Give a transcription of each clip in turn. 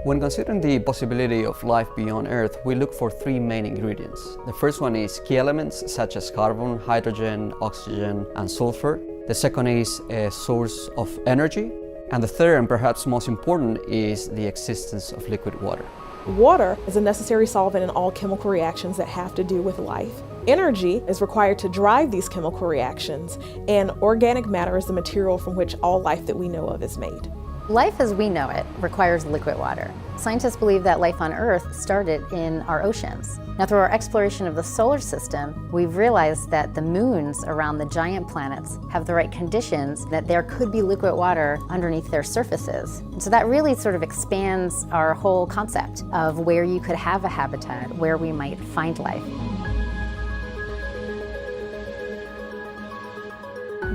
When considering the possibility of life beyond Earth, we look for three main ingredients. The first one is key elements such as carbon, hydrogen, oxygen, and sulfur. The second is a source of energy. And the third, and perhaps most important, is the existence of liquid water. Water is a necessary solvent in all chemical reactions that have to do with life. Energy is required to drive these chemical reactions, and organic matter is the material from which all life that we know of is made. Life as we know it requires liquid water. Scientists believe that life on Earth started in our oceans. Now, through our exploration of the solar system, we've realized that the moons around the giant planets have the right conditions, that there could be liquid water underneath their surfaces. And so that really sort of expands our whole concept of where you could have a habitat, where we might find life.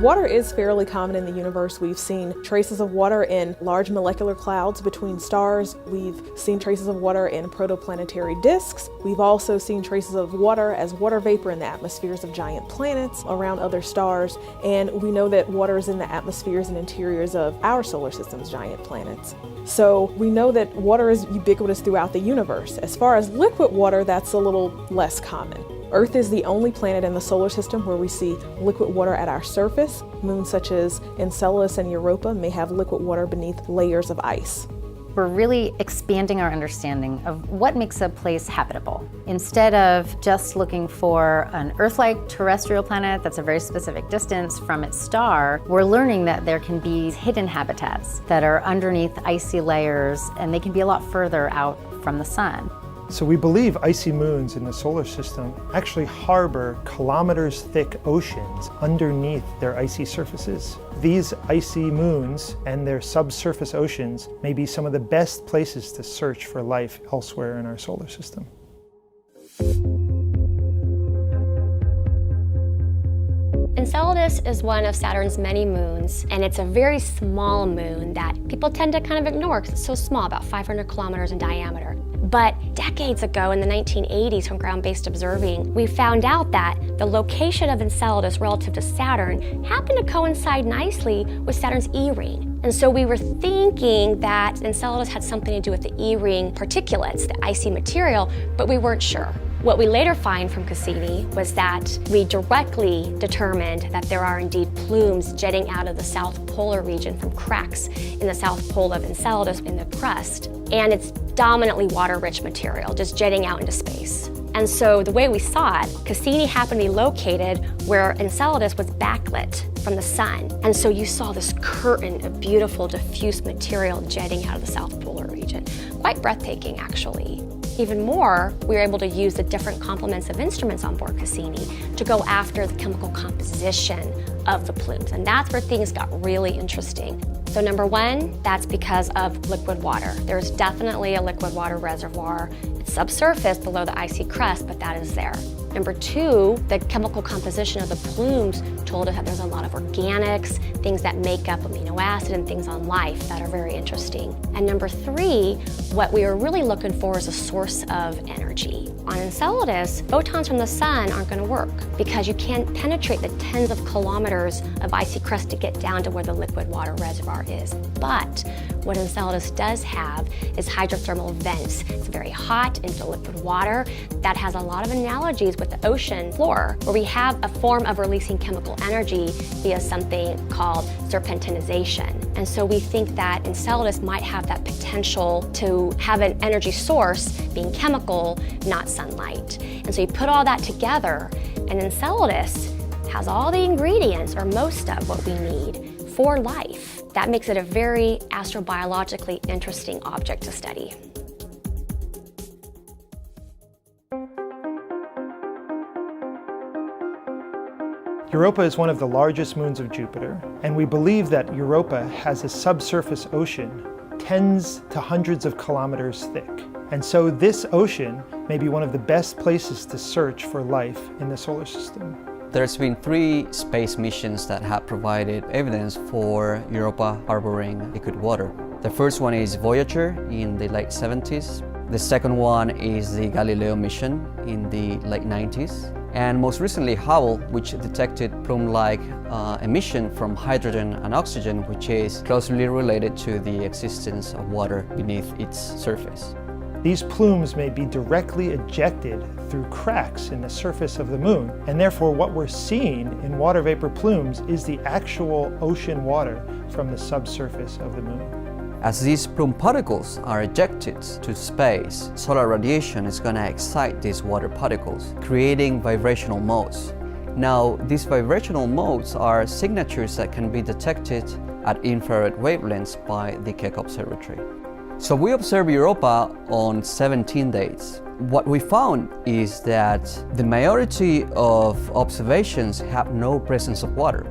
Water is fairly common in the universe. We've seen traces of water in large molecular clouds between stars. We've seen traces of water in protoplanetary disks. We've also seen traces of water as water vapor in the atmospheres of giant planets around other stars. And we know that water is in the atmospheres and interiors of our solar system's giant planets. So we know that water is ubiquitous throughout the universe. As far as liquid water, that's a little less common. Earth is the only planet in the solar system where we see liquid water at our surface. Moons such as Enceladus and Europa may have liquid water beneath layers of ice. We're really expanding our understanding of what makes a place habitable. Instead of just looking for an Earth-like terrestrial planet that's a very specific distance from its star, we're learning that there can be hidden habitats that are underneath icy layers, and they can be a lot further out from the sun. So we believe icy moons in the solar system actually harbor kilometers-thick oceans underneath their icy surfaces. These icy moons and their subsurface oceans may be some of the best places to search for life elsewhere in our solar system. Enceladus is one of Saturn's many moons, and it's a very small moon that people tend to kind of ignore because it's so small, about 500 kilometers in diameter. But decades ago, in the 1980s, from ground-based observing, we found out that the location of Enceladus relative to Saturn happened to coincide nicely with Saturn's E-ring. And so we were thinking that Enceladus had something to do with the E-ring particulates, the icy material, but we weren't sure. What we later find from Cassini was that we directly determined that there are indeed plumes jetting out of the south polar region from cracks in the south pole of Enceladus in the crust. And it's dominantly water-rich material, just jetting out into space. And so the way we saw it, Cassini happened to be located where Enceladus was backlit from the sun. And so you saw this curtain of beautiful diffuse material jetting out of the south polar region. Quite breathtaking, actually. Even more, we were able to use the different complements of instruments on board Cassini to go after the chemical composition of the plumes. And that's where things got really interesting. So number one, that's because of liquid water. There's definitely a liquid water reservoir. It's subsurface below the icy crust, but that is there. Number two, the chemical composition of the plumes told us that there's a lot of organics, things that make up amino acid and things on life that are very interesting. And number three, what we were really looking for is a source of energy. On Enceladus, photons from the sun aren't going to work because you can't penetrate the tens of kilometers of icy crust to get down to where the liquid water reservoir is. But what Enceladus does have is hydrothermal vents. It's very hot into liquid water that has a lot of analogies with the ocean floor, where we have a form of releasing chemical energy via something called serpentinization. And so we think that Enceladus might have that potential to have an energy source being chemical, not sunlight. And so you put all that together, and Enceladus has all the ingredients, or most of what we need for life. That makes it a very astrobiologically interesting object to study. Europa is one of the largest moons of Jupiter, and we believe that Europa has a subsurface ocean tens to hundreds of kilometers thick. And so this ocean may be one of the best places to search for life in the solar system. There's been 3 space missions that have provided evidence for Europa harboring liquid water. The first one is Voyager in the late 70s. The second one is the Galileo mission in the late 90s. And most recently Hubble, which detected plume-like emission from hydrogen and oxygen, which is closely related to the existence of water beneath its surface. These plumes may be directly ejected through cracks in the surface of the moon, and therefore what we're seeing in water vapor plumes is the actual ocean water from the subsurface of the moon. As these plume particles are ejected to space, solar radiation is going to excite these water particles, creating vibrational modes. Now, these vibrational modes are signatures that can be detected at infrared wavelengths by the Keck Observatory. So we observed Europa on 17 days. What we found is that the majority of observations have no presence of water.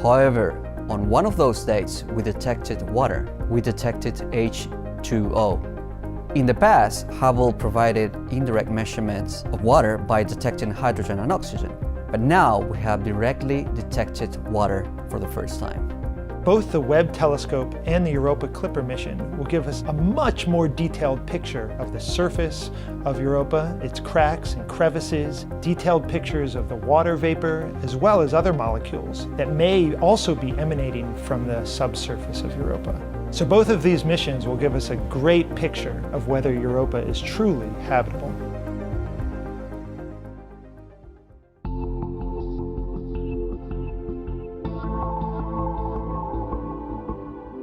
However, on one of those days, we detected water. We detected H2O. In the past, Hubble provided indirect measurements of water by detecting hydrogen and oxygen. But now we have directly detected water for the first time. Both the Webb telescope and the Europa Clipper mission will give us a much more detailed picture of the surface of Europa, its cracks and crevices, detailed pictures of the water vapor, as well as other molecules that may also be emanating from the subsurface of Europa. So both of these missions will give us a great picture of whether Europa is truly habitable.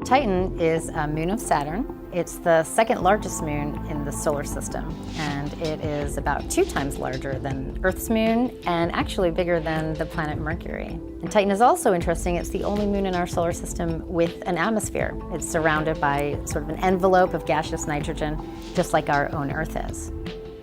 Titan is a moon of Saturn. It's the second largest moon in the solar system, and it is about 2 times larger than Earth's moon and actually bigger than the planet Mercury. And Titan is also interesting. It's the only moon in our solar system with an atmosphere. It's surrounded by sort of an envelope of gaseous nitrogen, just like our own Earth is.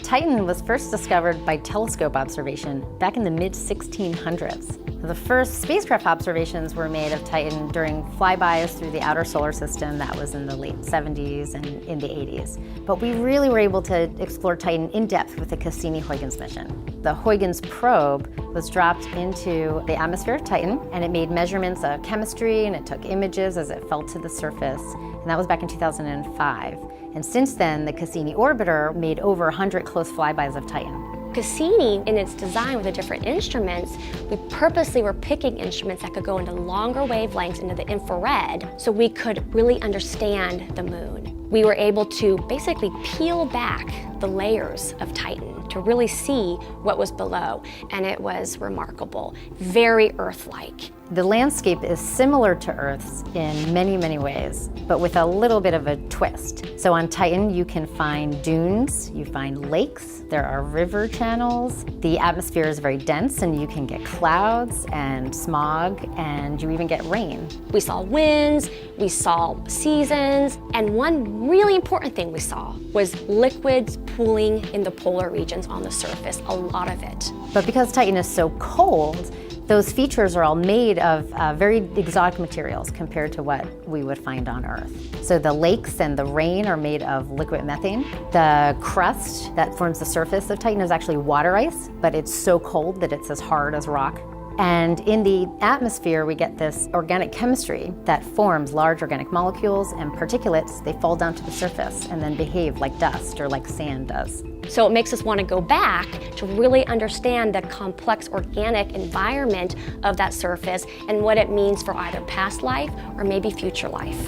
Titan was first discovered by telescope observation back in the mid-1600s. The first spacecraft observations were made of Titan during flybys through the outer solar system. That was in the late 70s and in the 80s. But we really were able to explore Titan in depth with the Cassini-Huygens mission. The Huygens probe was dropped into the atmosphere of Titan, and it made measurements of chemistry, and it took images as it fell to the surface. And that was back in 2005. And since then, the Cassini orbiter made over 100 close flybys of Titan. Cassini, in its design with the different instruments, we purposely were picking instruments that could go into longer wavelengths into the infrared so we could really understand the moon. We were able to basically peel back the layers of Titan to really see what was below, and it was remarkable, very Earth-like. The landscape is similar to Earth's in many, many ways, but with a little bit of a twist. So on Titan, you can find dunes, you find lakes, there are river channels. The atmosphere is very dense, and you can get clouds and smog, and you even get rain. We saw winds, we saw seasons, and one really important thing we saw was liquids pooling in the polar regions on the surface, a lot of it. But because Titan is so cold, those features are all made of very exotic materials compared to what we would find on Earth. So the lakes and the rain are made of liquid methane. The crust that forms the surface of Titan is actually water ice, but it's so cold that it's as hard as rock. And in the atmosphere, we get this organic chemistry that forms large organic molecules and particulates. They fall down to the surface and then behave like dust or like sand does. So it makes us want to go back to really understand the complex organic environment of that surface and what it means for either past life or maybe future life.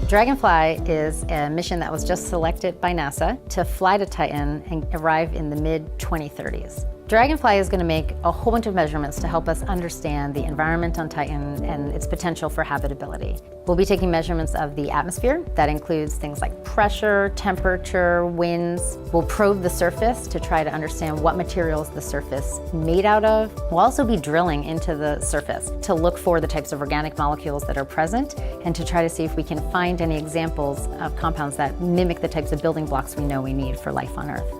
Dragonfly is a mission that was just selected by NASA to fly to Titan and arrive in the mid-2030s. Dragonfly is going to make a whole bunch of measurements to help us understand the environment on Titan and its potential for habitability. We'll be taking measurements of the atmosphere. That includes things like pressure, temperature, winds. We'll probe the surface to try to understand what materials the surface is made out of. We'll also be drilling into the surface to look for the types of organic molecules that are present and to try to see if we can find any examples of compounds that mimic the types of building blocks we know we need for life on Earth.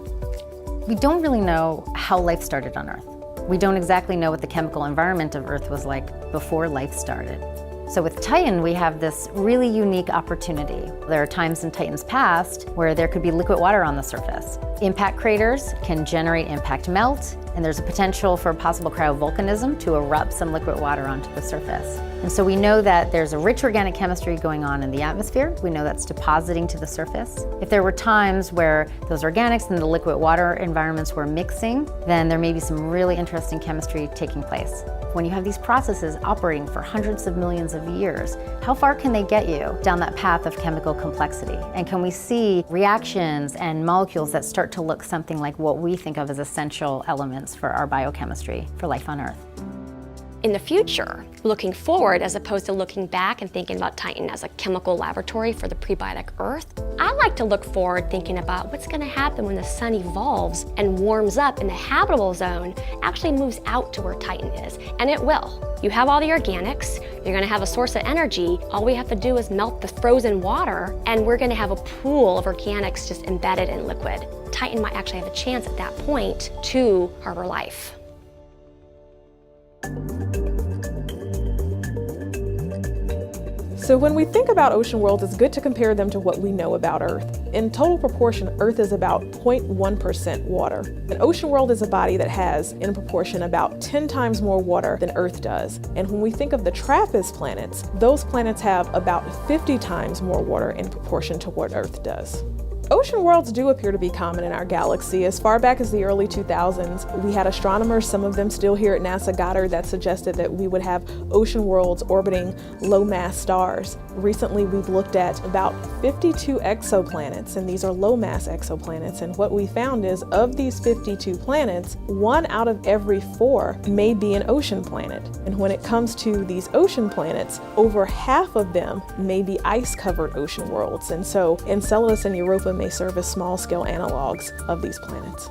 We don't really know how life started on Earth. We don't exactly know what the chemical environment of Earth was like before life started. So with Titan, we have this really unique opportunity. There are times in Titan's past where there could be liquid water on the surface. Impact craters can generate impact melt, and there's a potential for possible cryovolcanism to erupt some liquid water onto the surface. And so we know that there's a rich organic chemistry going on in the atmosphere. We know that's depositing to the surface. If there were times where those organics and the liquid water environments were mixing, then there may be some really interesting chemistry taking place. When you have these processes operating for hundreds of millions of years, how far can they get you down that path of chemical complexity? And can we see reactions and molecules that start to look something like what we think of as essential elements for our biochemistry for life on Earth? In the future, looking forward as opposed to looking back and thinking about Titan as a chemical laboratory for the prebiotic Earth, I like to look forward thinking about what's going to happen when the sun evolves and warms up and the habitable zone actually moves out to where Titan is. And it will. You have all the organics, you're going to have a source of energy, all we have to do is melt the frozen water and we're going to have a pool of organics just embedded in liquid. Titan might actually have a chance at that point to harbor life. So when we think about ocean worlds, it's good to compare them to what we know about Earth. In total proportion, Earth is about 0.1% water. An ocean world is a body that has, in proportion, about 10 times more water than Earth does. And when we think of the TRAPPIST planets, those planets have about 50 times more water in proportion to what Earth does. Ocean worlds do appear to be common in our galaxy. As far back as the early 2000s, we had astronomers, some of them still here at NASA Goddard, that suggested that we would have ocean worlds orbiting low-mass stars. Recently, we've looked at about 52 exoplanets, and these are low-mass exoplanets. And what we found is, of these 52 planets, 1 out of every 4 may be an ocean planet. And when it comes to these ocean planets, over half of them may be ice-covered ocean worlds. And so Enceladus and Europa may serve as small-scale analogs of these planets.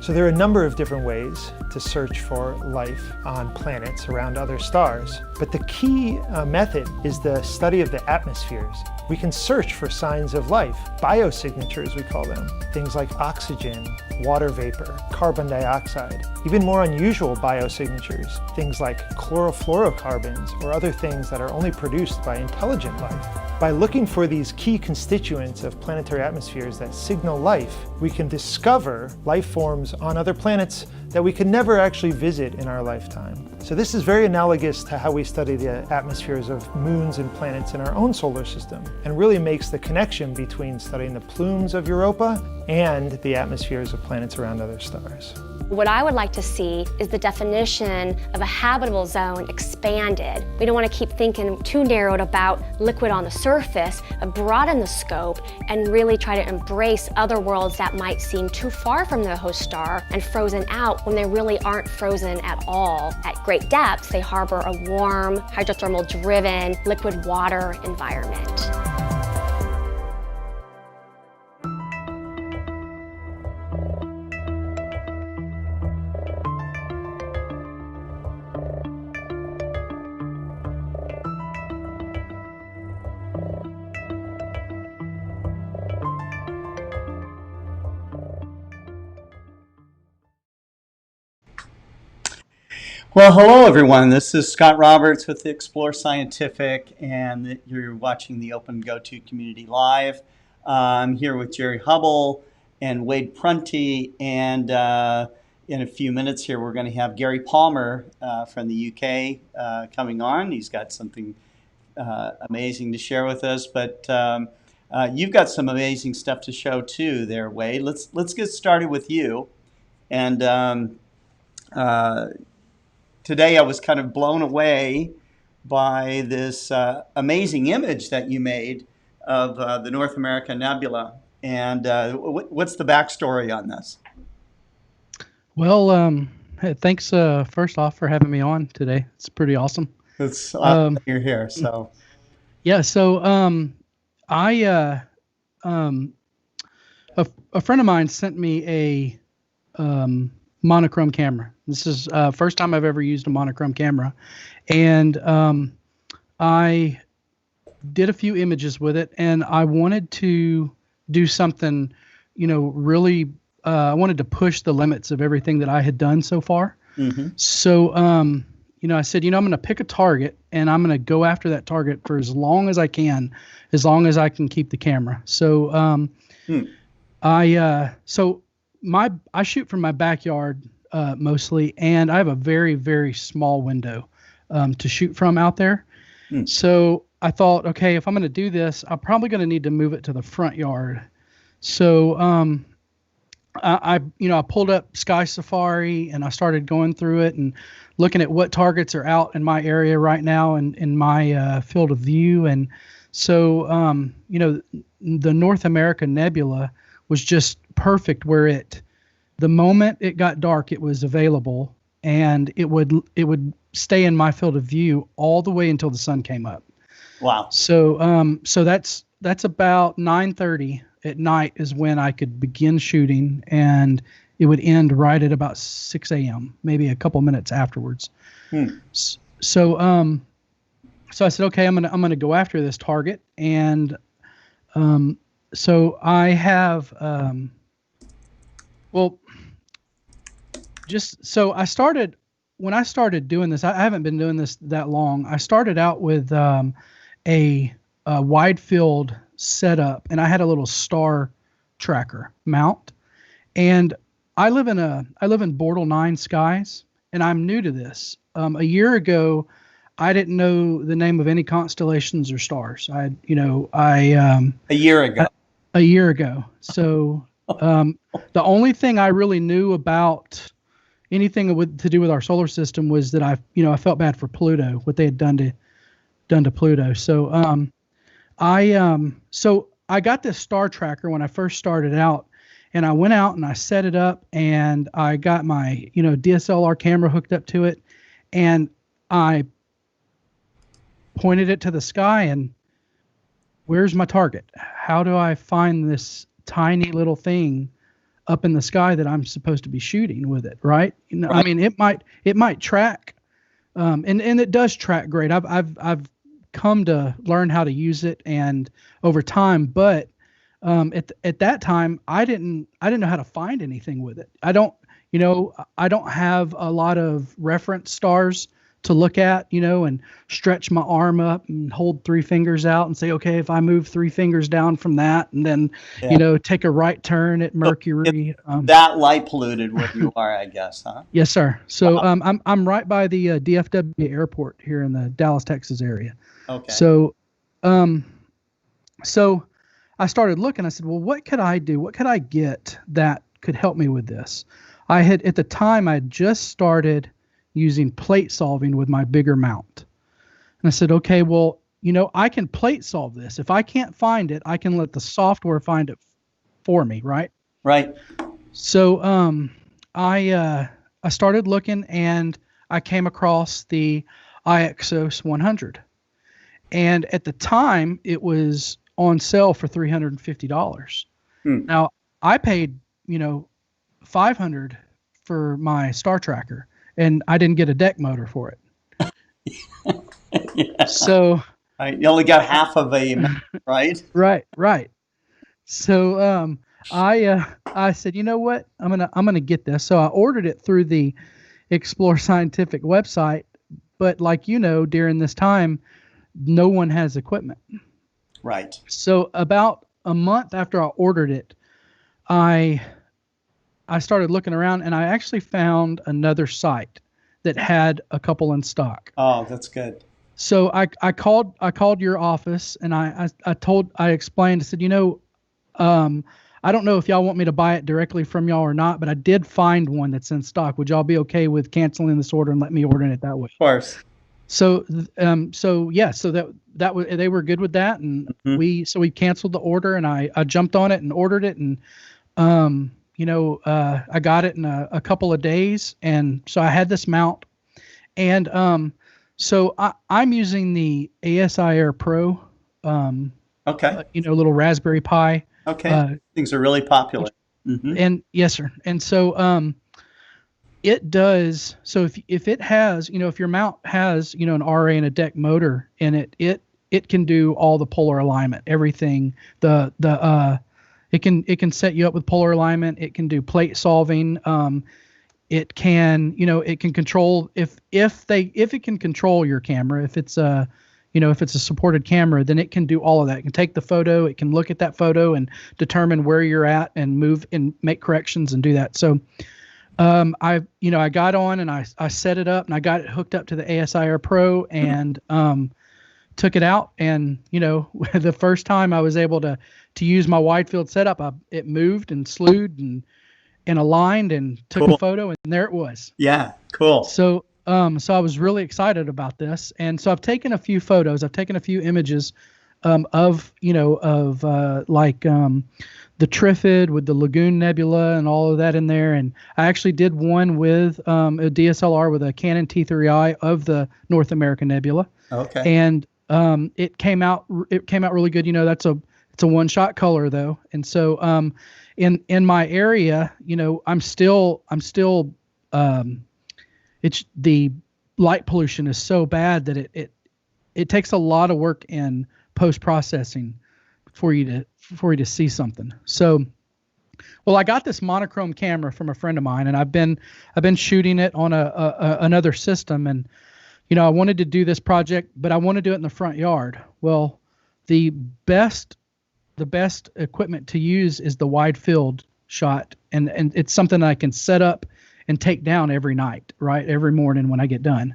So there are a number of different ways to search for life on planets around other stars, but the key method is the study of the atmospheres. We can search for signs of life, biosignatures we call them, things like oxygen, water vapor, carbon dioxide, even more unusual biosignatures, things like chlorofluorocarbons or other things that are only produced by intelligent life. By looking for these key constituents of planetary atmospheres that signal life, we can discover life forms on other planets that we could never actually visit in our lifetime. So this is very analogous to how we study the atmospheres of moons and planets in our own solar system, and really makes the connection between studying the plumes of Europa and the atmospheres of planets around other stars. What I would like to see is the definition of a habitable zone expanded. We don't want to keep thinking too narrowed about liquid on the surface, but broaden the scope and really try to embrace other worlds that might seem too far from the host star and frozen out when they really aren't frozen at all. At great depths, they harbor a warm, hydrothermal-driven, liquid water environment. Well, hello everyone. This is Scott Roberts with Explore Scientific, and you're watching the OpenGOTO Community Live. I'm here with Jerry Hubble and Wade Prunty, and in a few minutes here we're going to have Gary Palmer from the UK coming on. He's got something amazing to share with us, but you've got some amazing stuff to show too there, Wade. Let's get started with you. And today I was kind of blown away by this amazing image that you made of the North America Nebula. And what's the backstory on this? Well, hey, thanks first off for having me on today. It's pretty awesome. It's awesome that you're here. So yeah, so a friend of mine sent me a monochrome camera. This is first time I've ever used a monochrome camera, and I did a few images with it, and I wanted to do something, really. I wanted to push the limits of everything that I had done so far. Mm-hmm. So, I said, I'm going to pick a target and I'm going to go after that target for as long as I can, as long as I can keep the camera. So I shoot from my backyard mostly, and I have a very, very small window to shoot from out there. So I thought, okay, if I'm going to do this, I'm probably going to need to move it to the front yard. So I pulled up Sky Safari and I started going through it and looking at what targets are out in my area right now and in my field of view. And so, the North America Nebula was just perfect, where the moment it got dark, it was available, and it would stay in my field of view all the way until the sun came up. Wow. So that's about 9:30 at night is when I could begin shooting, and it would end right at about 6 a.m., maybe a couple minutes afterwards. So I said, okay, I'm gonna go after this target, and so I have when I started doing this, I haven't been doing this that long. I started out with a wide field setup, and I had a little star tracker mount, and I live in Bortle 9 skies, and I'm new to this. A year ago, I didn't know the name of any constellations or stars. A year ago. So the only thing I really knew about anything to do with our solar system was that I felt bad for Pluto, what they had done to Pluto. So I got this star tracker when I first started out, and I went out and I set it up, and I got my DSLR camera hooked up to it, and I pointed it to the sky, and where's my target? How do I find this tiny little thing up in the sky that I'm supposed to be shooting with it, right? Right. I mean, it might track, and it does track great. I've come to learn how to use it, and over time, but at that time, I didn't know how to find anything with it. I don't have a lot of reference stars to look at, and stretch my arm up and hold 3 fingers out and say, okay, if I move 3 fingers down from that, and then, take a right turn at Mercury. That light polluted where you are, I guess, huh? Yes, sir. So I'm right by the DFW airport here in the Dallas, Texas area. Okay. So I started looking. I said, well, what could I do? What could I get that could help me with this? At the time, I had just started using plate solving with my bigger mount. And I said, okay, well, I can plate solve this. If I can't find it, I can let the software find it for me, right? Right. So I started looking, and I came across the Izos 100. And at the time, it was on sale for $350. Now, I paid, $500 for my star tracker, and I didn't get a deck motor for it. Yeah. So you only got half of a, right? Right. So I said, you know what? I'm gonna get this. So I ordered it through the Explore Scientific website, but during this time, no one has equipment. Right. So about a month after I ordered it, I started looking around, and I actually found another site that had a couple in stock. Oh, that's good. So I called your office, and I explained, I said, I don't know if y'all want me to buy it directly from y'all or not, but I did find one that's in stock. Would y'all be okay with canceling this order and let me order it that way? Of course. So that was, they were good with that, and we canceled the order, and I jumped on it and ordered it, and I got it in a couple of days, and so I had this mount, and so I'm using the ASI Air Pro, okay, little Raspberry Pi. Okay, things are really popular. And yes, sir, and so it does. So if it has, if your mount has, an RA and a deck motor in it, it can do all the polar alignment, everything. It can set you up with polar alignment. It can do plate solving. it can, it can control if it can control your camera, if it's a supported camera, then it can do all of that. It can take the photo, it can look at that photo and determine where you're at and move and make corrections and do that. So I got on and I set it up and I got it hooked up to the ASIR Pro and took it out. And, the first time I was able to use my wide field setup, it moved and slewed and aligned and took a photo, and there it was. Yeah, cool. So I was really excited about this. And so I've taken a few photos. I've taken a few images of the Trifid with the Lagoon Nebula and all of that in there. And I actually did one with a DSLR with a Canon T3i of the North American Nebula. Okay. And it came out really good. It's a one-shot color though. And so in my area, I'm still it's the light pollution is so bad that it takes a lot of work in post-processing for you to see something. So, well, I got this monochrome camera from a friend of mine, and I've been shooting it on another system, and I wanted to do this project, but I want to do it in the front yard. Well, the best equipment to use is the wide field shot, and it's something I can set up and take down every night, right? Every morning when I get done.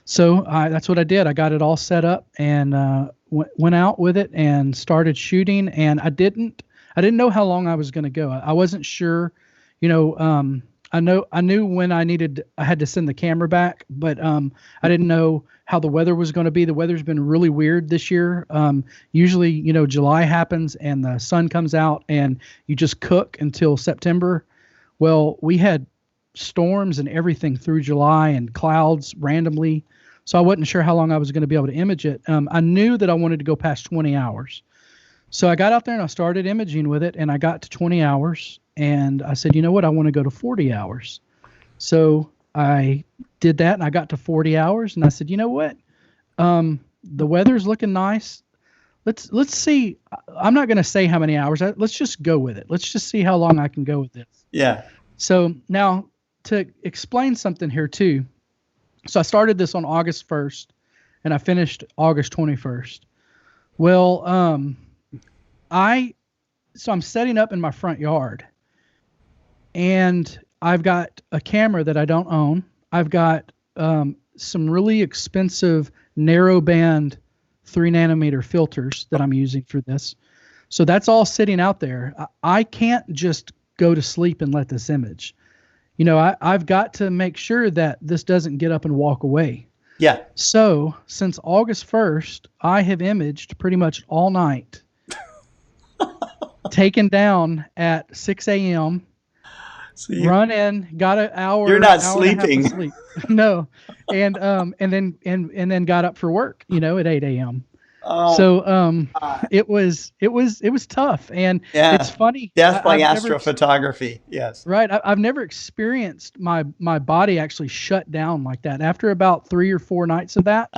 So that's what I did. I got it all set up and went out with it and started shooting. And I didn't know how long I was going to go. I wasn't sure, I knew when I had to send the camera back, but I didn't know how the weather was going to be. The weather's been really weird this year. Usually, July happens and the sun comes out and you just cook until September. Well, we had storms and everything through July and clouds randomly. So I wasn't sure how long I was going to be able to image it. I knew that I wanted to go past 20 hours. So I got out there and I started imaging with it, and I got to 20 hours and I said, you know what, I want to go to 40 hours. So I did that and I got to 40 hours and I said, you know what, the weather's looking nice. Let's see. I'm not going to say how many hours. Let's just go with it. Let's just see how long I can go with this. Yeah. So now to explain something here too. So I started this on August 1st and I finished August 21st. Well, so I'm setting up in my front yard and I've got a camera that I don't own. I've got some really expensive narrow band 3 nanometer filters that I'm using for this. So that's all sitting out there. I can't just go to sleep and let this image. I've got to make sure that this doesn't get up and walk away. Yeah. So since August 1st, I have imaged pretty much all night, taken down at 6 a.m., run in, got an hour. You're not hour and a half sleeping. of sleep. No. And then got up for work, at 8 a.m. Oh, so it was tough, and it's funny. Death by I've astrophotography. Yes. Right. I've never experienced my body actually shut down like that. After about 3 or 4 nights of that,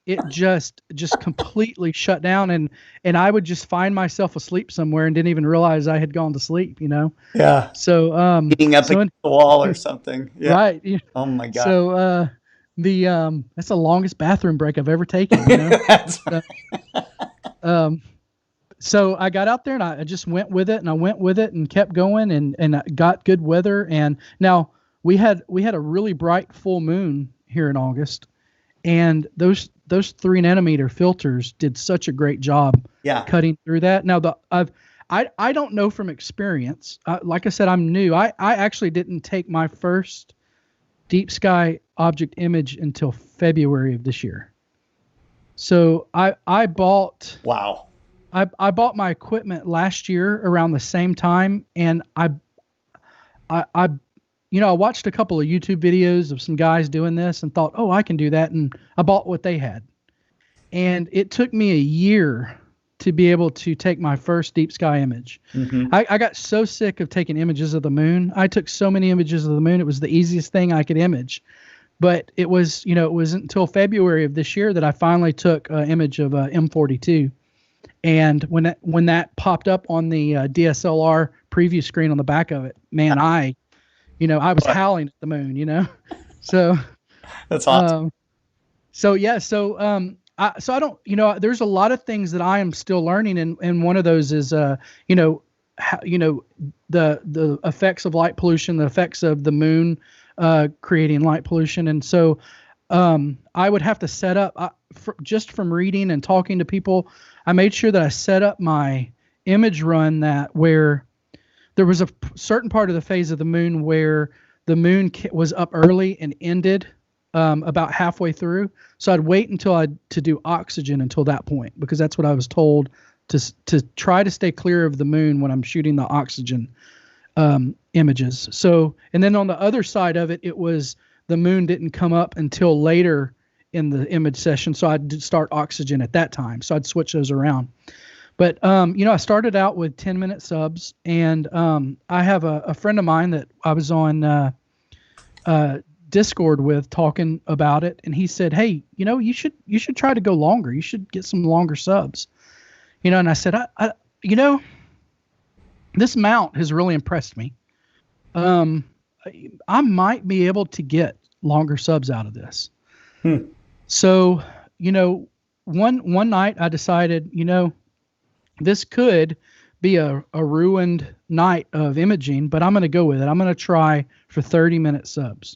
it just completely shut down, and I would just find myself asleep somewhere and didn't even realize I had gone to sleep. Yeah. So eating up against the wall or something. Yeah. Right. Oh my God. So that's the longest bathroom break I've ever taken. That's right. So I got out there and I just went with it, and I went with it and kept going and I got good weather. And now we had a really bright full moon here in August, and those 3 nanometer filters did such a great job cutting through that. Now I don't know from experience. Like I said, I'm new. I actually didn't take my first deep sky object image until February of this year. So I bought I bought my equipment last year around the same time, and I watched a couple of YouTube videos of some guys doing this and thought, oh, I can do that, and I bought what they had. And it took me a year to be able to take my first deep sky image. Mm-hmm. I got so sick of taking images of the moon. I took so many images of the moon. It was the easiest thing I could image. But it was until February of this year that I finally took an image of M42. And when that popped up on the DSLR preview screen on the back of it, man, I I was howling at the moon. So That's awesome. so yeah, so I don't, there's a lot of things that I am still learning, and one of those is how, the effects of light pollution, the effects of the moon creating light pollution, and so I would have to set up just from reading and talking to people. I made sure that I set up my image run where there was a certain part of the phase of the moon where the moon was up early and ended about halfway through. So I'd wait to do oxygen until that point, because that's what I was told to try to stay clear of the moon when I'm shooting the oxygen images. So, and then on the other side of it, it was the moon didn't come up until later in the image session. So I'd start oxygen at that time. So I'd switch those around. But, I started out with 10-minute subs, and I have a friend of mine that I was on Discord with talking about it, and he said, hey, you should try to go longer. You should get some longer subs. And I said, I this mount has really impressed me. I might be able to get longer subs out of this. So, one night I decided, this could be a ruined night of imaging, but I'm going to go with it. I'm going to try for 30-minute subs.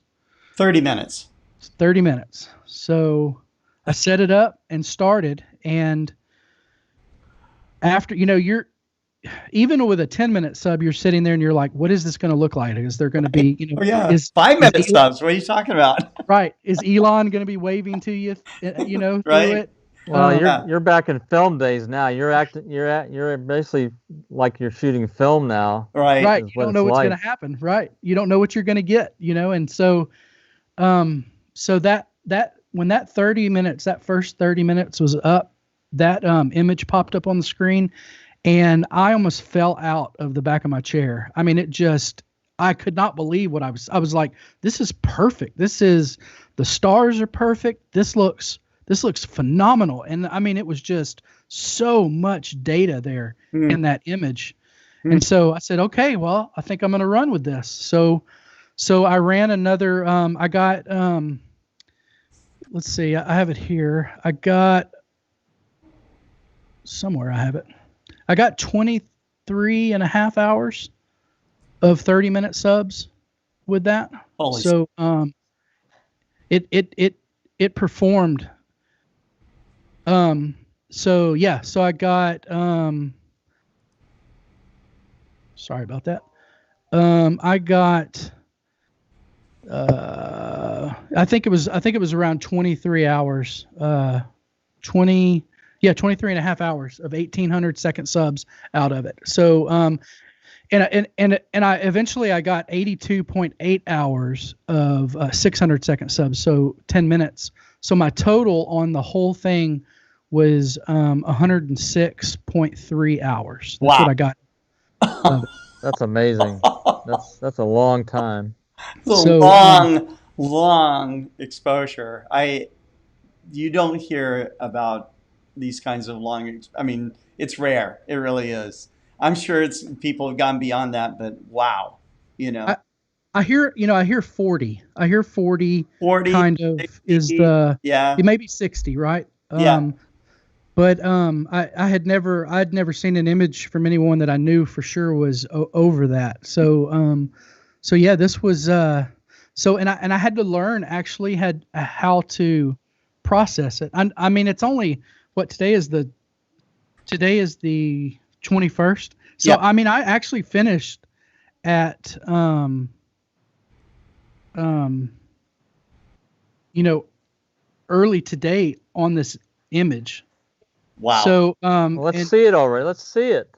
30 minutes. 30 minutes. So I set it up and started, and after, you're even with a 10-minute sub, you're sitting there and you're like, what is this going to look like? Is there going to be, Oh, yeah. 5-minute subs. What are you talking about? Right. Is Elon going to be waving to you, through it? Well, you're back in film days now. You're basically like you're shooting film now. Right. Right. You don't know what's going to happen. Right. You don't know what you're going to get, and so, so that when that 30 minutes, that first 30 minutes was up, that image popped up on the screen, and I almost fell out of the back of my chair. I mean, I could not believe what I was like, this is perfect. The stars are perfect. This looks phenomenal. And I mean, it was just so much data there in that image. And so I said, okay, well, I think I'm going to run with this. So I ran another, I got, let's see, I have it here. I got 23 and a half hours of 30-minute subs with that. So, it performed. So I got, sorry about that. I got, I think it was around 23 hours, 23 and a half hours of 1,800 second subs out of it. So, and I eventually I got 82.8 hours of 600 second subs. So 10 minutes. So my total on the whole thing was 106.3 hours. That's what I got. That's amazing. That's a long time. It's a long exposure. You don't hear about these kinds of long. I mean, it's rare. It really is. I'm sure people have gone beyond that, but wow, I hear 40. I hear 40 kind of 60, is the it may be 60, right? But I'd never seen an image from anyone that I knew for sure was over that. So yeah, this was and I had to learn actually how to process it. I mean, it's only today is the 21st. So I mean, I actually finished at early today on this image. Wow. So let's see it already. Let's see it.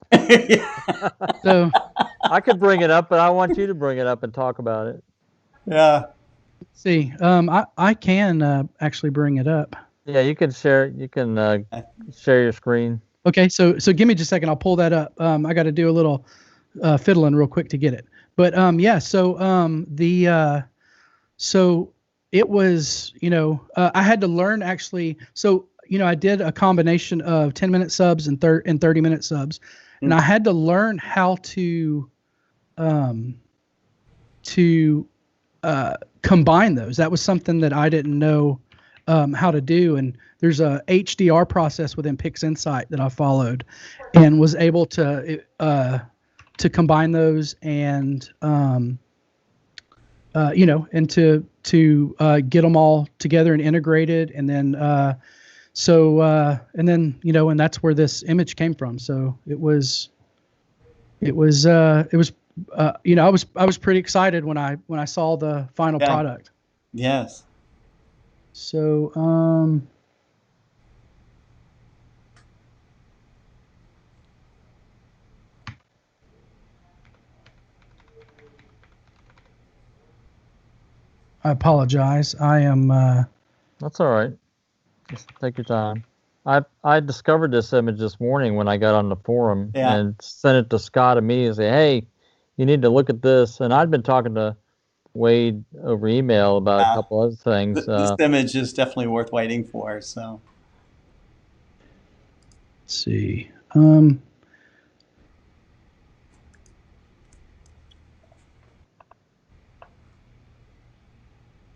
So I could bring it up, but I want you to bring it up and talk about it. Yeah. Let's see. I can actually bring it up. Yeah, you can share. You can share your screen. Okay. So give me just a second. I'll pull that up. I got to do a little fiddling real quick to get it. But yeah. So so it was I had to learn actually. So I did a combination of 10-minute subs and 30-minute subs, and I had to learn how to to combine those. That was something that I didn't know how to do. And there's a HDR process within PixInsight that I followed, and was able to combine those and and to get them all together and integrated, and then and that's where this image came from. So I was pretty excited when I saw the final product. Yes. So I apologize. I am. That's all right. Just take your time. I discovered this image this morning when I got on the forum and sent it to Scott and me and say, hey, you need to look at this. And I'd been talking to Wade over email about a couple other things. This image is definitely worth waiting for. So let's see. All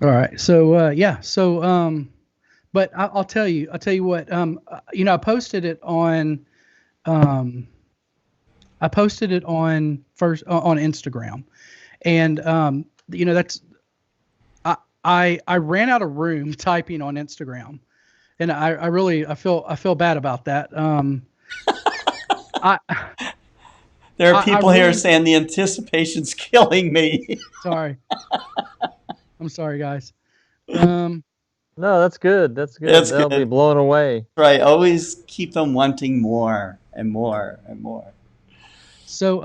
right. So but I'll tell you what. I posted it on. I posted it on Instagram, and that's. I ran out of room typing on Instagram, and I feel bad about that. There are people here saying the anticipation's killing me. Sorry. I'm sorry, guys. No, that's good. That's good. They'll be blown away. Right. Always keep them wanting more and more and more. So,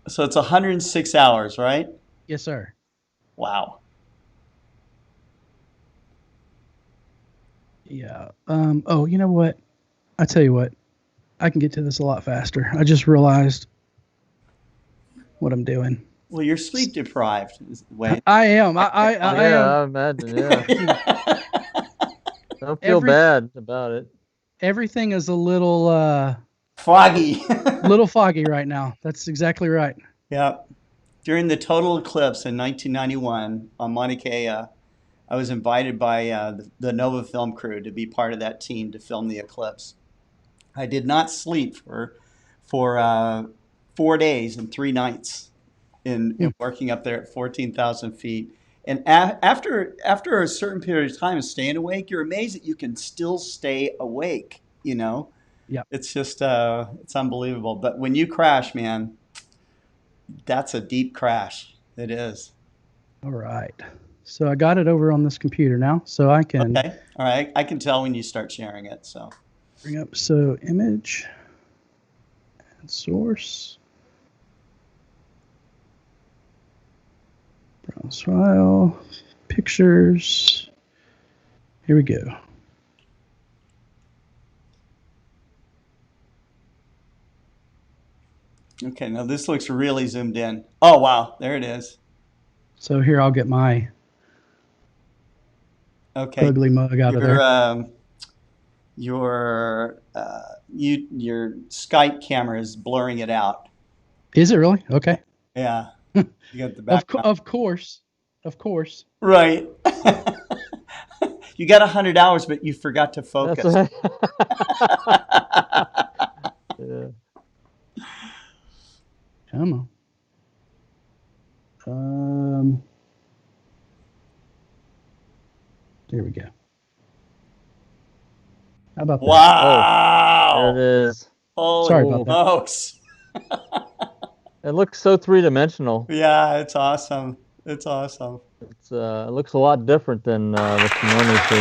so it's 106 hours, right? Yes, sir. Wow. Yeah. Oh, you know what? I tell you what, I can get to this a lot faster. I just realized what I'm doing. Well, you're sleep deprived, Wayne. I am. I am. I imagine. Yeah. Don't feel bad about it. Everything is a little foggy. Little foggy right now. That's exactly right. Yeah. During the total eclipse in 1991 on Mauna Kea, I was invited by the Nova film crew to be part of that team to film the eclipse. I did not sleep for 4 days and 3 nights in working up there at 14,000 feet. And after a certain period of time of staying awake, you're amazed that you can still stay awake, Yeah. It's just, it's unbelievable. But when you crash, man, that's a deep crash. It is. All right. So I got it over on this computer now, so I can. Okay. All right. I can tell when you start sharing it, so. Bring up, so image and source. Browse file, pictures. Here we go. Okay, now this looks really zoomed in. Oh, wow. There it is. So here I'll get my ugly mug out of there. Your Skype camera is blurring it out. Is it really? Okay. Yeah. You got the background. Of course. Right. You got 100 hours, but you forgot to focus. That's right. Yeah. Come on. There we go. How about that? Wow. Oh, there it is. Holy Sorry about smokes. It looks so three-dimensional. Yeah, it's awesome. It's awesome. It looks a lot different than what you normally see.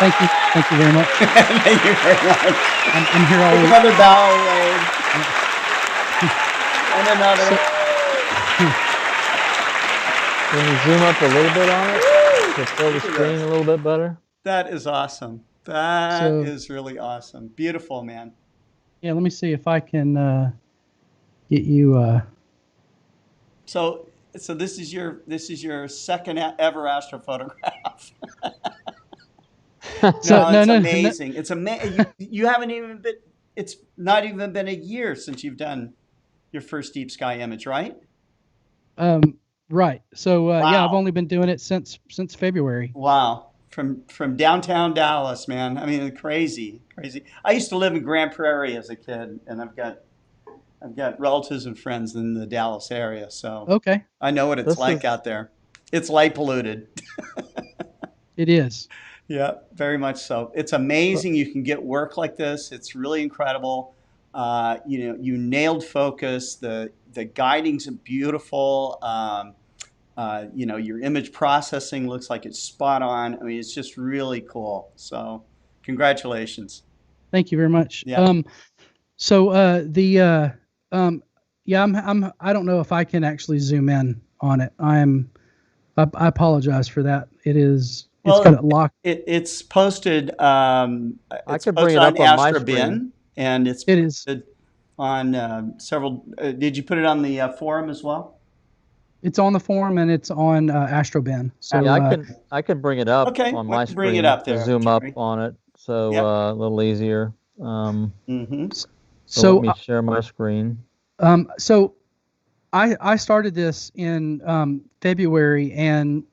Thank you very much. Thank you very much. I'm here all week. Another bow, Wade. And another. Can you zoom up a little bit on it to fill the screen a little bit better? That is awesome. That is really awesome. Beautiful, man. Yeah, let me see if I can get you. So this is your second ever astrophotograph. So No, it's no. amazing. It's amazing. You haven't even been. It's not even been a year since you've done your first deep sky image, right? Right. So yeah, I've Wow. only been doing it since February. Wow. From downtown Dallas, man. I mean, crazy, crazy. I used to live in Grand Prairie as a kid, and I've got relatives and friends in the Dallas area, so Okay. I know what it's This like is out there. It's light polluted. It is. Yeah, very much so. It's amazing you can get work like this. It's really incredible. You nailed focus. The guiding's beautiful. Your image processing looks like it's spot on. I mean, it's just really cool. So, congratulations. Thank you very much. Yeah. So yeah, I don't know if I can actually zoom in on it. I apologize for that. It's Well, got it locked. it's posted. It's could bring posted it up on my Astrobin, screen. and it's It is. posted on several. Did you put it on the forum as well? It's on the forum and it's on Astrobin. So Yeah, I can bring it up Okay, on we my can screen bring it up to there, zoom up Jerry. on it, so Yep. a little easier. Mm-hmm. So let me share my screen. So I started this in February, and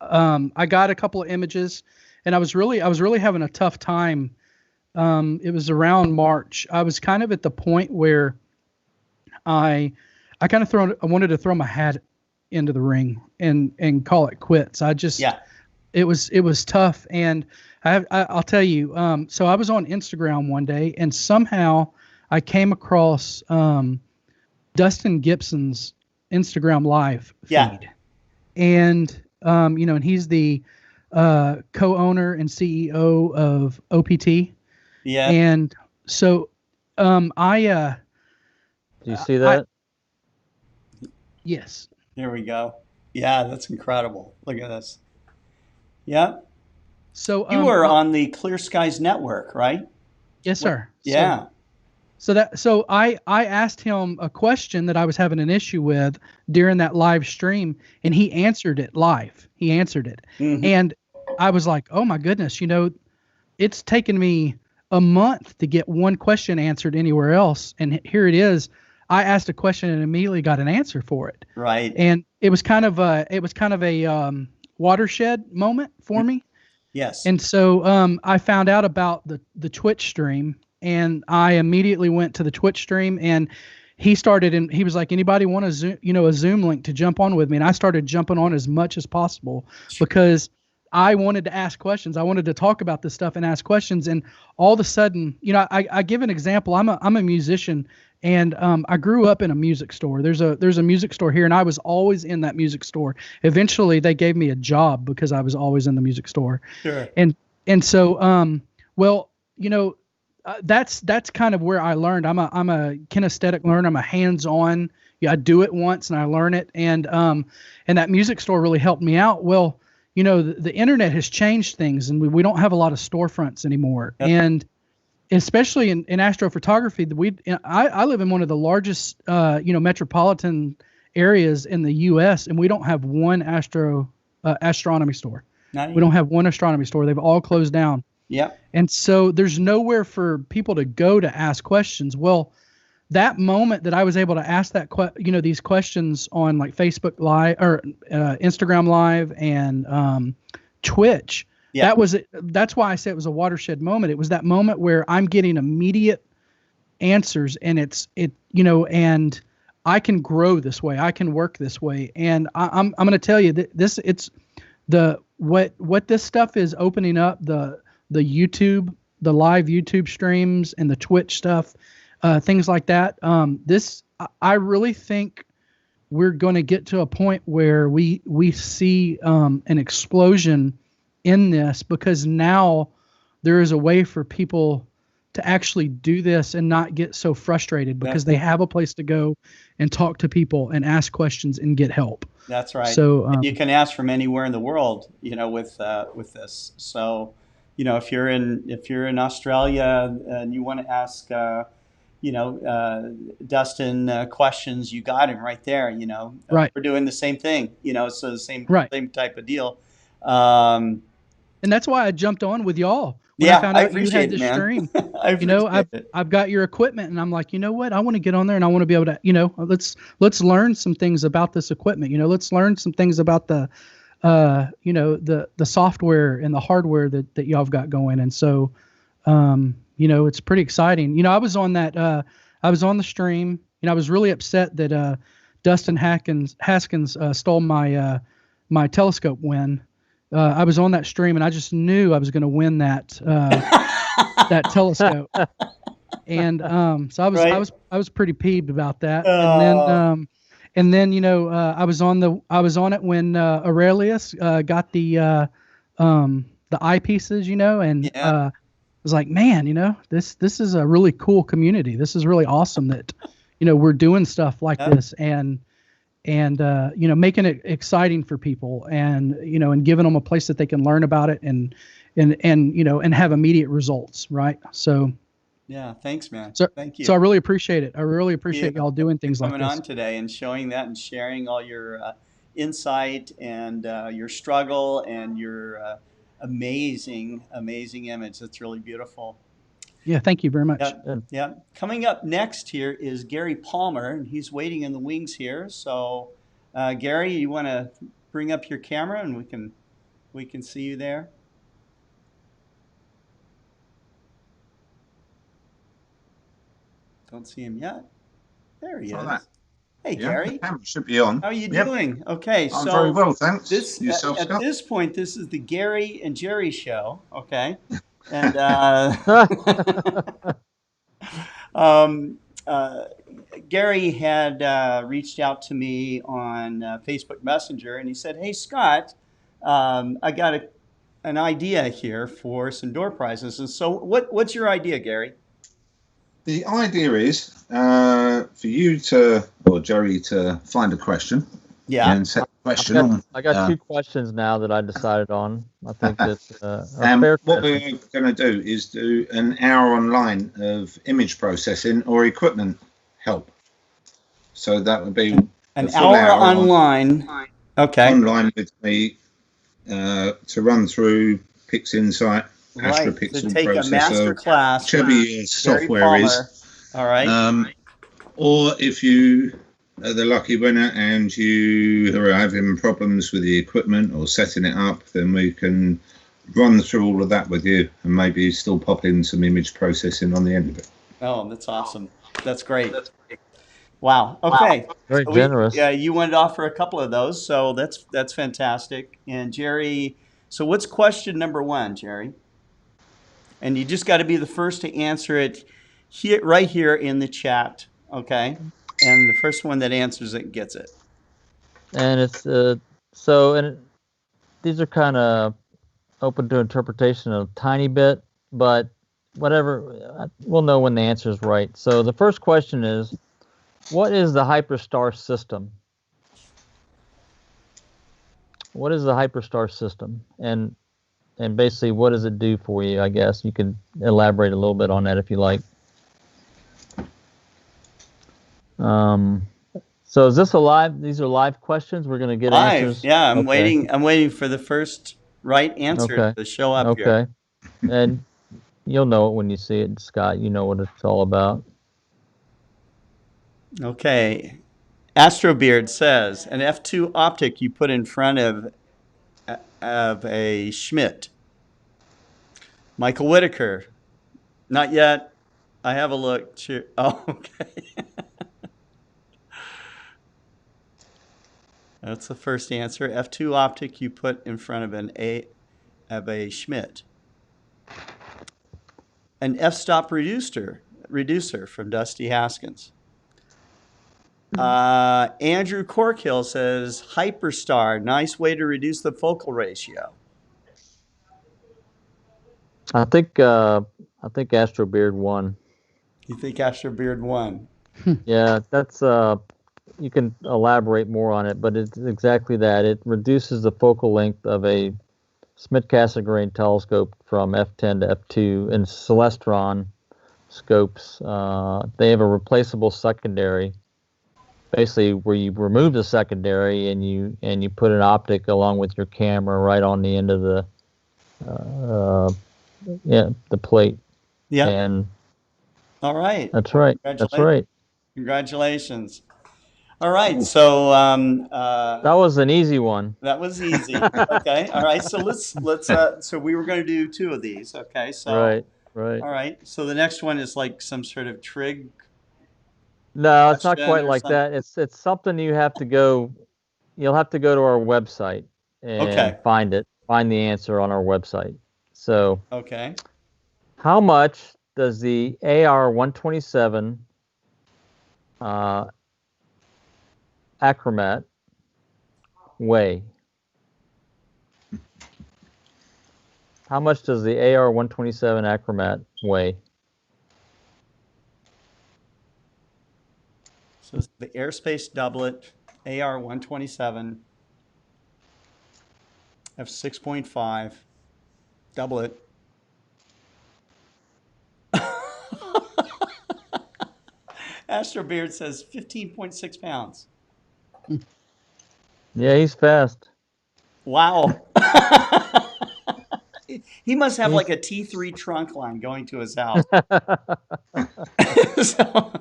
I got a couple of images, and I was really having a tough time. It was around March. I was kind of at the point where I wanted to throw my hat into the ring and call it quits. It was tough, and I'll tell you. So I was on Instagram one day, and somehow I came across Dustin Gibson's Instagram live feed, and and he's the co-owner and CEO of OPT. Yeah. And so Do you see that? Yes. There we go. Yeah, that's incredible. Look at this. Yeah. So You were on the Clear Skies Network, right? Yes, sir. Yeah. So I asked him a question that I was having an issue with during that live stream, and he answered it live. He answered it. Mhm. And I was like, oh my goodness, it's taken me a month to get one question answered anywhere else. And here it is. I asked a question and immediately got an answer for it. Right. And it was kind of a watershed moment for me. Yes. And so I found out about the Twitch stream, and I immediately went to the Twitch stream, and he was like, anybody want a Zoom link to jump on with me? And I started jumping on as much as possible because I wanted to ask questions. I wanted to talk about this stuff and ask questions. And all of a sudden, I give an example. I'm a musician, and I grew up in a music store. There's a music store here, and I was always in that music store. Eventually, they gave me a job because I was always in the music store. Sure. And so, that's kind of where I learned. I'm a kinesthetic learner. I'm a hands-on. Yeah, I do it once and I learn it. And that music store really helped me out. Well, the internet has changed things, and we don't have a lot of storefronts anymore. Yep. And especially in astrophotography, I live in one of the largest, metropolitan areas in the U.S., and we don't have one astronomy store. We don't have one astronomy store. They've all closed down. Yeah. And so there's nowhere for people to go to ask questions. Well, that moment that I was able to ask these questions on like Facebook Live or Instagram Live and Twitch, that's why I say it was a watershed moment. It was that moment where I'm getting immediate answers, and and I can grow this way. I can work this way. And I'm going to tell you that what this stuff is opening up, the YouTube, the live YouTube streams and the Twitch stuff, things like that. I really think we're going to get to a point where we see an explosion in this, because now there is a way for people to actually do this and not get so frustrated, because they have a place to go and talk to people and ask questions and get help. That's right. So and you can ask from anywhere in the world, with this. So, if you're in Australia and you want to ask, Dustin questions, you got him right there. Right. We're doing the same thing. So the same right. same type of deal. and that's why I jumped on with y'all when Yeah, I found I out you appreciate had it, this man. stream. I You know, appreciate it. I've got your equipment, and I'm like, you know what? I want to get on there, and I want to be able to, you know, let's learn some things about this equipment. You know, let's learn some things about the, you know, the software and the hardware that y'all have got going. And so, you know, it's pretty exciting. You know, I was on the stream. You know, I was really upset that Dustin Haskins stole my my telescope win. I was on that stream, and I just knew I was going to win that that telescope. And so I was pretty peeved about that. And then you know, I was on it when Aurelius got the eyepieces, you know, and I was like, man, you know, this is a really cool community. This is really awesome that, you know, we're doing stuff like this, and you know, making it exciting for people, and you know, and giving them a place that they can learn about it, and you know, and have immediate results, right? So Yeah, thanks, man. so Thank you. so I really appreciate it. I really appreciate y'all doing things like coming this. on today and showing that and sharing all your insight and your struggle and your amazing image. That's really beautiful. Yeah, thank you very much. Yeah. Coming up next here is Gary Palmer, and he's waiting in the wings here. So, Gary, you want to bring up your camera, and we can see you there. Don't see him yet. There he is. Hey, Gary. The camera should be on. How are you doing? Okay, I'm very well, thanks. At this point, this is the Gary and Jerry show. Okay, and Gary had reached out to me on Facebook Messenger, and he said, "Hey, Scott, I got an idea here for some door prizes." And so, what's your idea, Gary? The idea is for you or Jerry to find a question. Yeah. And set a question I got two questions now that I decided on. I think that's and what we're going to do is do an hour online of image processing or equipment help. So that would be an hour online. Okay. Online with me to run through PixInsight. Astropixel to take processor, a master class, whichever your software is. All right. Or if you are the lucky winner and you are having problems with the equipment or setting it up, then we can run through all of that with you and maybe still pop in some image processing on the end of it. Oh, that's awesome. That's great. Wow. Okay. Very generous. Yeah, you wanted to offer a couple of those, so that's fantastic. And Jerry, so what's question number one, Jerry? And you just got to be the first to answer it here, right here in the chat, okay? And the first one that answers it gets it. And it's these are kind of open to interpretation a tiny bit, but whatever, we'll know when the answer is right. So the first question is, what is the hyperstar system? What is the hyperstar system? And basically, what does it do for you? I guess you could elaborate a little bit on that if you like. So is this a live? These are live questions. We're going to get answers. Yeah, I'm waiting. I'm waiting for the first right answer to show up here. Okay, and you'll know it when you see it, Scott. You know what it's all about. Okay, Astrobeard says an f2 optic you put in front of a Schmidt. Michael Whitaker, not yet. I have a look. Oh, okay. That's the first answer. F2 optic you put in front of a Schmidt. An f-stop reducer from Dusty Haskins. Andrew Corkhill says hyperstar, nice way to reduce the focal ratio. I think Astrobeard won. You think Astrobeard won? Yeah, that's you can elaborate more on it, but it's exactly that. It reduces the focal length of a Schmidt-Cassegrain telescope from f10 to f2. And Celestron scopes, they have a replaceable secondary, basically where you remove the secondary and you put an optic along with your camera right on the end of the yeah, the plate. Yeah. And all right. That's right. That's right. Congratulations. All right. So that was an easy one. That was easy. Okay. All right. So let's so we were going to do 2 of these. Okay. So Right. All right. So the next one is like some sort of trig. No, it's not quite like that. It's something you have to go. You'll have to go to our website and find the answer on our website. So okay. How much does the AR-127 Achromat weigh? How much does the AR-127 Achromat weigh? So it's the airspace doublet AR-127 F6.5 doublet. Astrobeard says 15.6 pounds. Yeah, he's fast. Wow. He must have like a T3 trunk line going to his house. So,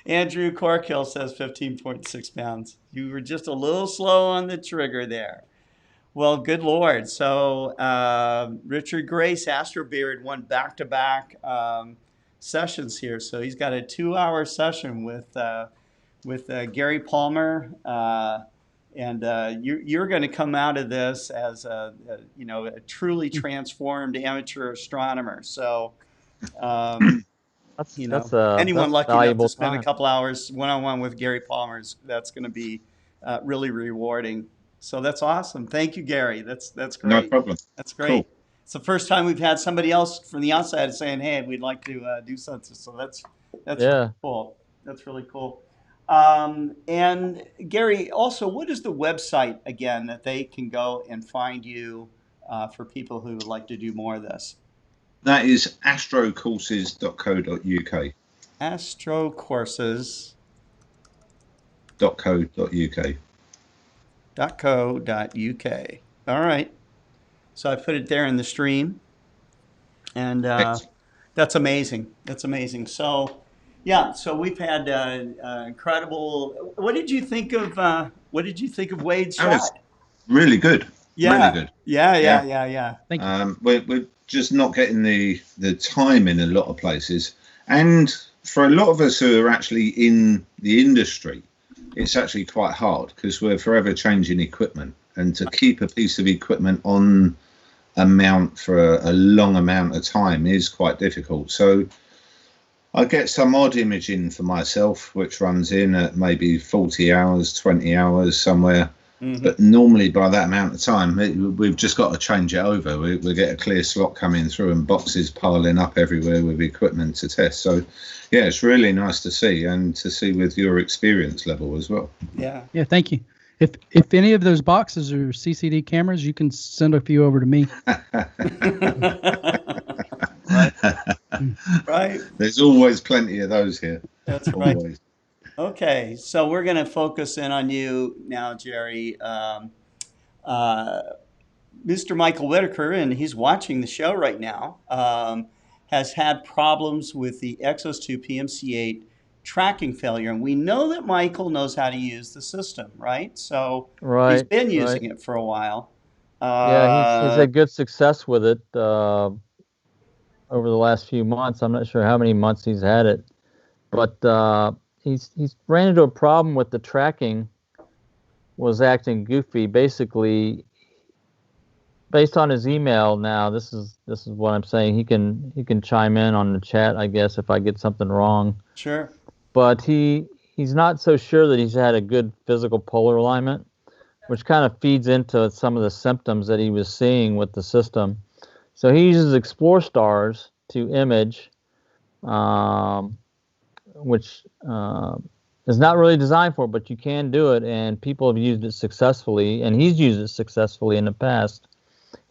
Andrew Corkill says 15.6 pounds. You were just a little slow on the trigger there. Well, good Lord. So Richard Grace, Astrobeard, won back-to-back sessions here. So he's got a 2-hour session with Gary Palmer. And you're going to come out of this as a truly transformed amateur astronomer. So, anyone lucky enough to spend a couple hours one-on-one with Gary Palmer, that's going to be really rewarding. So that's awesome. Thank you, Gary. That's great. No problem. That's great. Cool. It's the first time we've had somebody else from the outside saying, "Hey, we'd like to do something." So that's really cool. That's really cool. And Gary, also, what is the website again that they can go and find you for people who would like to do more of this? That is astrocourses.co.uk. Astrocourses.co.uk. All right. So I put it there in the stream, and that's amazing. That's amazing. So. Yeah, so we've had incredible. What did you think of Wade's shot? That was really good. Yeah, really good. Yeah. Thank you. We're just not getting the time in a lot of places, and for a lot of us who are actually in the industry, it's actually quite hard because we're forever changing equipment, and to keep a piece of equipment on a mount for a long amount of time is quite difficult. So I get some odd imaging for myself, which runs in at maybe 40 hours, 20 hours somewhere. Mm-hmm. But normally by that amount of time, we've just got to change it over. We get a clear slot coming through and boxes piling up everywhere with equipment to test. So, yeah, it's really nice to see, and to see with your experience level as well. Yeah. Yeah, thank you. If any of those boxes are CCD cameras, you can send a few over to me. Right. There's always plenty of those here. That's right. Always. Okay, so we're going to focus in on you now, Jerry. Mr. Michael Whitaker, and he's watching the show right now, has had problems with the Exos 2 PMC-Eight tracking failure. And we know that Michael knows how to use the system, right? So he's been using it for a while. Yeah, he's had good success with it over the last few months. I'm not sure how many months he's had it, but he's ran into a problem with the tracking was acting goofy. Basically, based on his email now, this is what I'm saying. He can chime in on the chat, I guess, if I get something wrong. Sure. But he's not so sure that he's had a good physical polar alignment, which kind of feeds into some of the symptoms that he was seeing with the system. So he uses Explore Stars to image, which is not really designed for it, but you can do it, and people have used it successfully, and he's used it successfully in the past.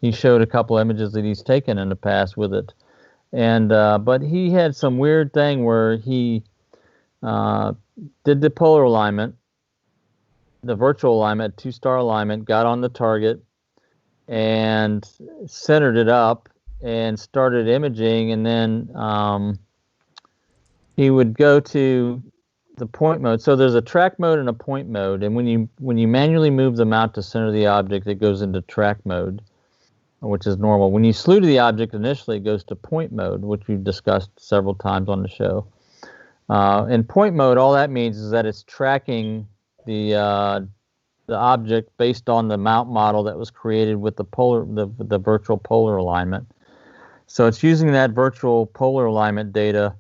He showed a couple images that he's taken in the past with it. And but he had some weird thing where he did the polar alignment, the virtual alignment, 2-star alignment, got on the target, and centered it up and started imaging, and then he would go to the point mode. So there's a track mode and a point mode, and when you manually move the mount to center the object, it goes into track mode, which is normal. When you slew to the object initially, it goes to point mode, which we've discussed several times on the show. In point mode, all that means is that it's tracking the object based on the mount model that was created with the virtual polar alignment. So it's using that virtual polar alignment data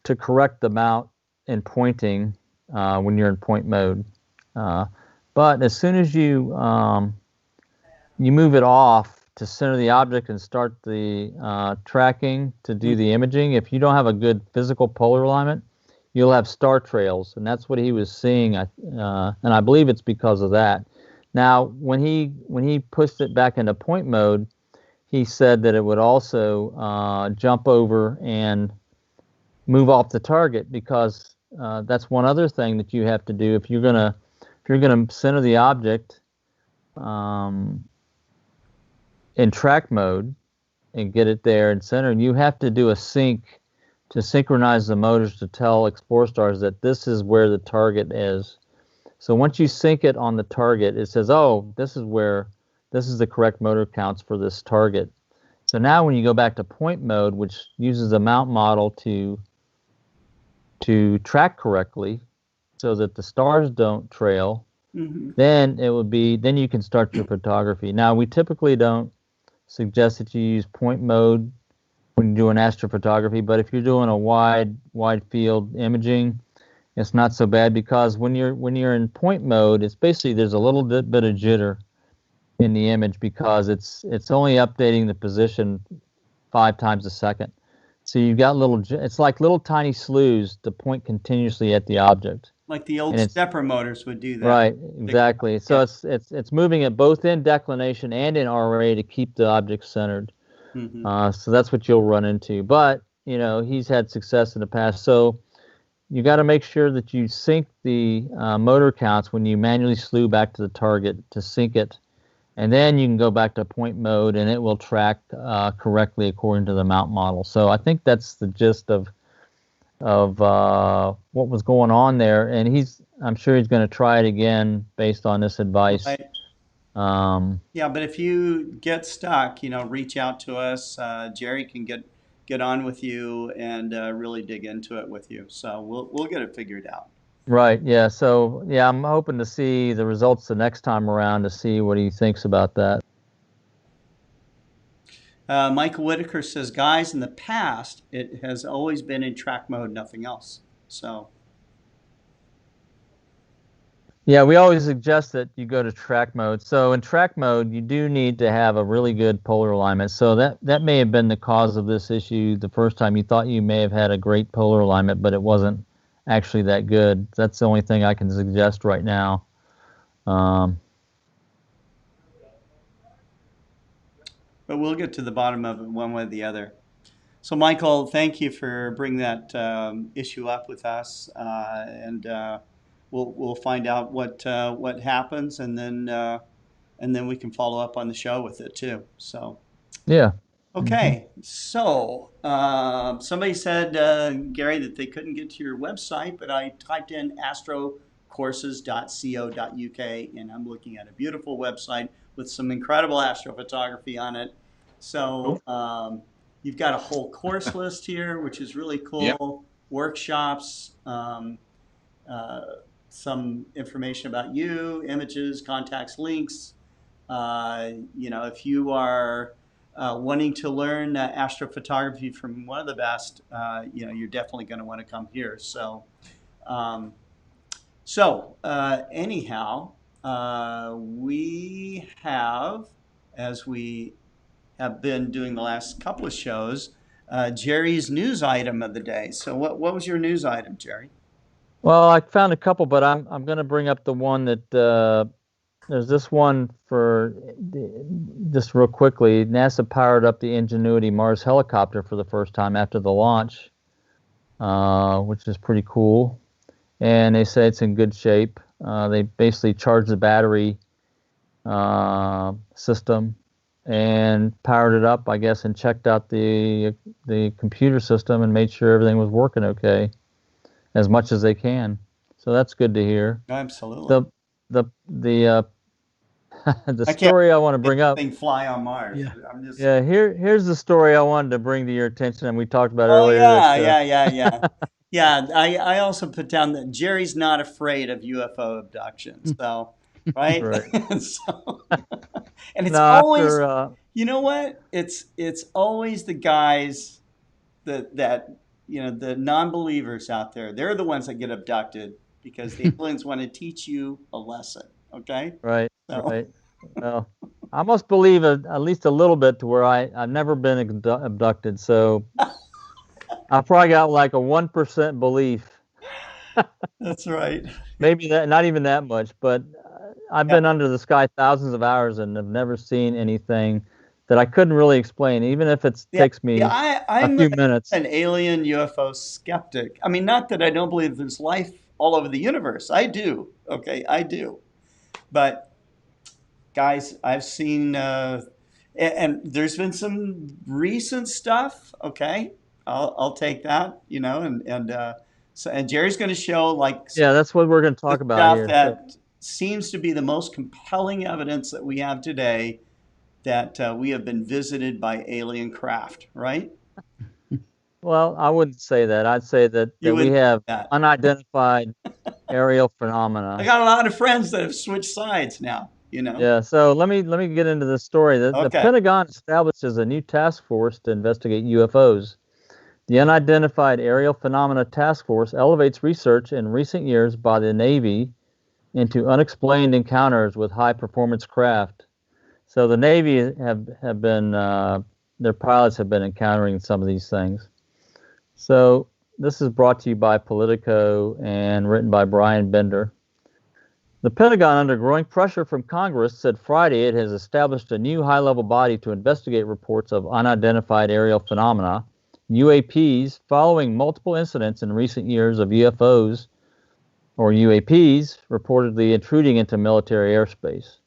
to correct the mount in pointing when you're in point mode. But as soon as you move it off to center the object and start the tracking to do the imaging, if you don't have a good physical polar alignment, you'll have star trails, and that's what he was seeing, and I believe it's because of that. Now, when he pushed it back into point mode, he said that it would also jump over and move off the target, because that's one other thing that you have to do if you're gonna center the object in track mode and get it there and center, and you have to do a sync to synchronize the motors to tell Explore Stars that this is where the target is. So once you sync it on the target, it says, oh, this is the correct motor counts for this target. So now when you go back to point mode, which uses a mount model to track correctly so that the stars don't trail, then you can start your photography. Now, we typically don't suggest that you use point mode when you're doing astrophotography, but if you're doing a wide field imaging, it's not so bad, because when you're in point mode, it's basically there's a little bit of jitter in the image, because it's only updating the position 5 times a second. So you've got it's like little tiny slews to point continuously at the object. Like the old stepper motors would do that. Right, exactly. So it's moving it both in declination and in RA to keep the object centered. So that's what you'll run into. But, he's had success in the past. So you got to make sure that you sync the motor counts when you manually slew back to the target to sync it. And then you can go back to point mode, and it will track correctly according to the mount model. So I think that's the gist of what was going on there. And I'm sure he's going to try it again based on this advice. Right. Yeah, but if you get stuck, reach out to us. Jerry can get on with you and really dig into it with you. So we'll get it figured out. Right. Yeah. So I'm hoping to see the results the next time around to see what he thinks about that. Michael Whitaker says, guys, in the past, it has always been in track mode, nothing else. So. Yeah, we always suggest that you go to track mode. So in track mode, you do need to have a really good polar alignment. So that may have been the cause of this issue the first time. You thought you may have had a great polar alignment, but it wasn't actually that good. That's the only thing I can suggest right now. But we'll get to the bottom of it one way or the other. So, Michael, thank you for bringing that issue up with us, and we'll find out what happens, and then we can follow up on the show with it too. So, yeah. Okay. So, somebody said, Gary, that they couldn't get to your website, but I typed in astrocourses.co.uk, and I'm looking at a beautiful website with some incredible astrophotography on it. So you've got a whole course list here, which is really cool. Yep. Workshops, some information about you, images, contacts, links. If you are wanting to learn astrophotography from one of the best, you're definitely going to want to come here. So, anyhow, we have, as we have been doing the last couple of shows, Jerry's news item of the day. So what was your news item, Jerry? Well, I found a couple, but I'm going to bring up the one that there's this one for just real quickly. NASA powered up the Ingenuity Mars helicopter for the first time after the launch, which is pretty cool. And they say it's in good shape. They basically charged the battery system and powered it up, I guess, and checked out the computer system and made sure everything was working okay, as much as they can. So that's good to hear. Absolutely. The story I want to bring up. Fly on Mars. Yeah. I'm just... Yeah, here's the story I wanted to bring to your attention, and we talked about Oh, earlier. yeah. Yeah, I also put down that Jerry's not afraid of UFO abductions. So, right? Right. So, and it's No, always, after, you know what? It's always the guys that you know, the non-believers out there. They're the ones that get abducted because the aliens want to teach you a lesson. Okay. Right. So. Right. Well, I must believe at least a little bit to where I've never been abducted, so I probably got like a 1% belief. That's right. Maybe that, not even that much, but I've been under the sky thousands of hours and have never seen anything that I couldn't really explain, even if it takes me I'm a few minutes. an alien UFO skeptic. I mean, not that I don't believe there's life all over the universe. I do. Okay, I do. But guys, I've seen, and there's been some recent stuff. Okay, I'll take that. You know, and Jerry's going to show that's what we're going to talk about here. That seems to be the most compelling evidence that we have today that we have been visited by alien craft, right? Well, I wouldn't say that. I'd say that we have unidentified aerial phenomena. I got a lot of friends that have switched sides now, you know. Yeah, so let me get into this story. The Pentagon establishes a new task force to investigate UFOs. The Unidentified Aerial Phenomena Task Force elevates research in recent years by the Navy into unexplained encounters with high-performance craft. So the Navy have been, their pilots have been encountering some of these things. So this is brought to you by Politico and written by Brian Bender. The Pentagon, under growing pressure from Congress, said Friday it has established a new high-level body to investigate reports of unidentified aerial phenomena, UAPs, following multiple incidents in recent years of UFOs, or UAPs, reportedly intruding into military airspace.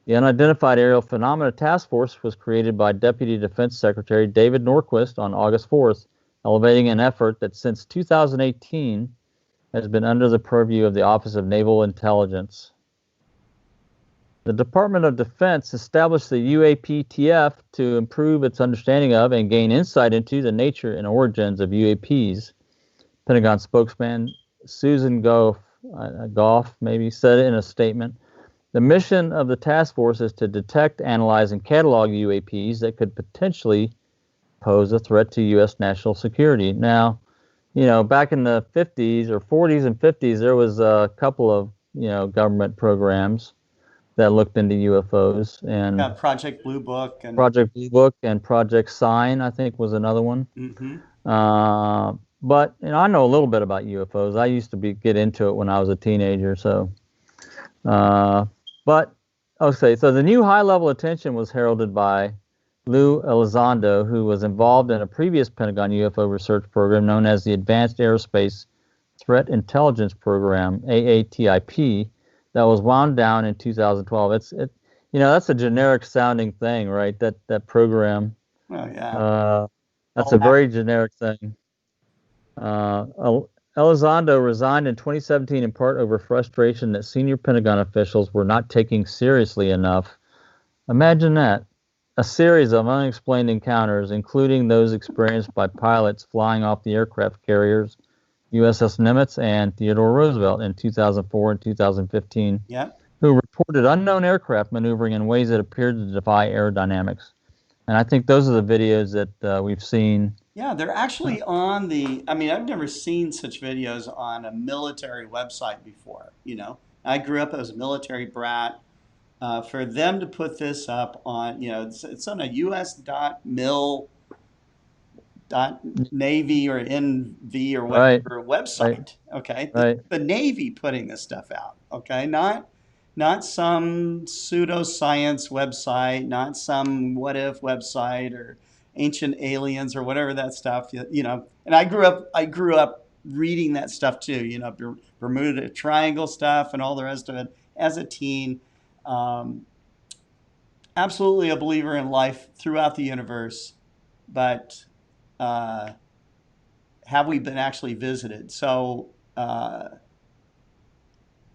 The Unidentified Aerial Phenomena Task Force was created by Deputy Defense Secretary David Norquist on August 4th, elevating an effort that since 2018 has been under the purview of the Office of Naval Intelligence. The Department of Defense established the UAPTF to improve its understanding of and gain insight into the nature and origins of UAPs. Pentagon spokesman Susan Goff said in a statement, "The mission of the task force is to detect, analyze, and catalog UAPs that could potentially pose a threat to U.S. national security." Now, you know, back in the 50s or 40s and 50s, there was a couple of, government programs that looked into UFOs, and Project Blue Book and Project Sign, I think, was another one. Mm-hmm. But I know a little bit about UFOs. I used to get into it when I was a teenager. So, but okay. So the new high-level attention was heralded by Lou Elizondo, who was involved in a previous Pentagon UFO research program known as the Advanced Aerospace Threat Intelligence Program, AATIP, that was wound down in 2012. That's a generic sounding thing, right? That program. Oh yeah. That's a very generic thing. Elizondo resigned in 2017 in part over frustration that senior Pentagon officials were not taking seriously enough. Imagine that. A series of unexplained encounters, including those experienced by pilots flying off the aircraft carriers USS Nimitz and Theodore Roosevelt in 2004 and 2015, who reported unknown aircraft maneuvering in ways that appeared to defy aerodynamics. And I think those are the videos that we've seen. Yeah, they're actually on I've never seen such videos on a military website before, I grew up as a military brat. For them to put this up on, it's on a us.mil.navy or NV or whatever website, okay? The Navy putting this stuff out, okay? Not some pseudoscience website, not some what if website or ancient aliens or whatever that stuff, And I grew up reading that stuff too, Bermuda Triangle stuff and all the rest of it as a teen. absolutely a believer in life throughout the universe, but have we been actually visited? So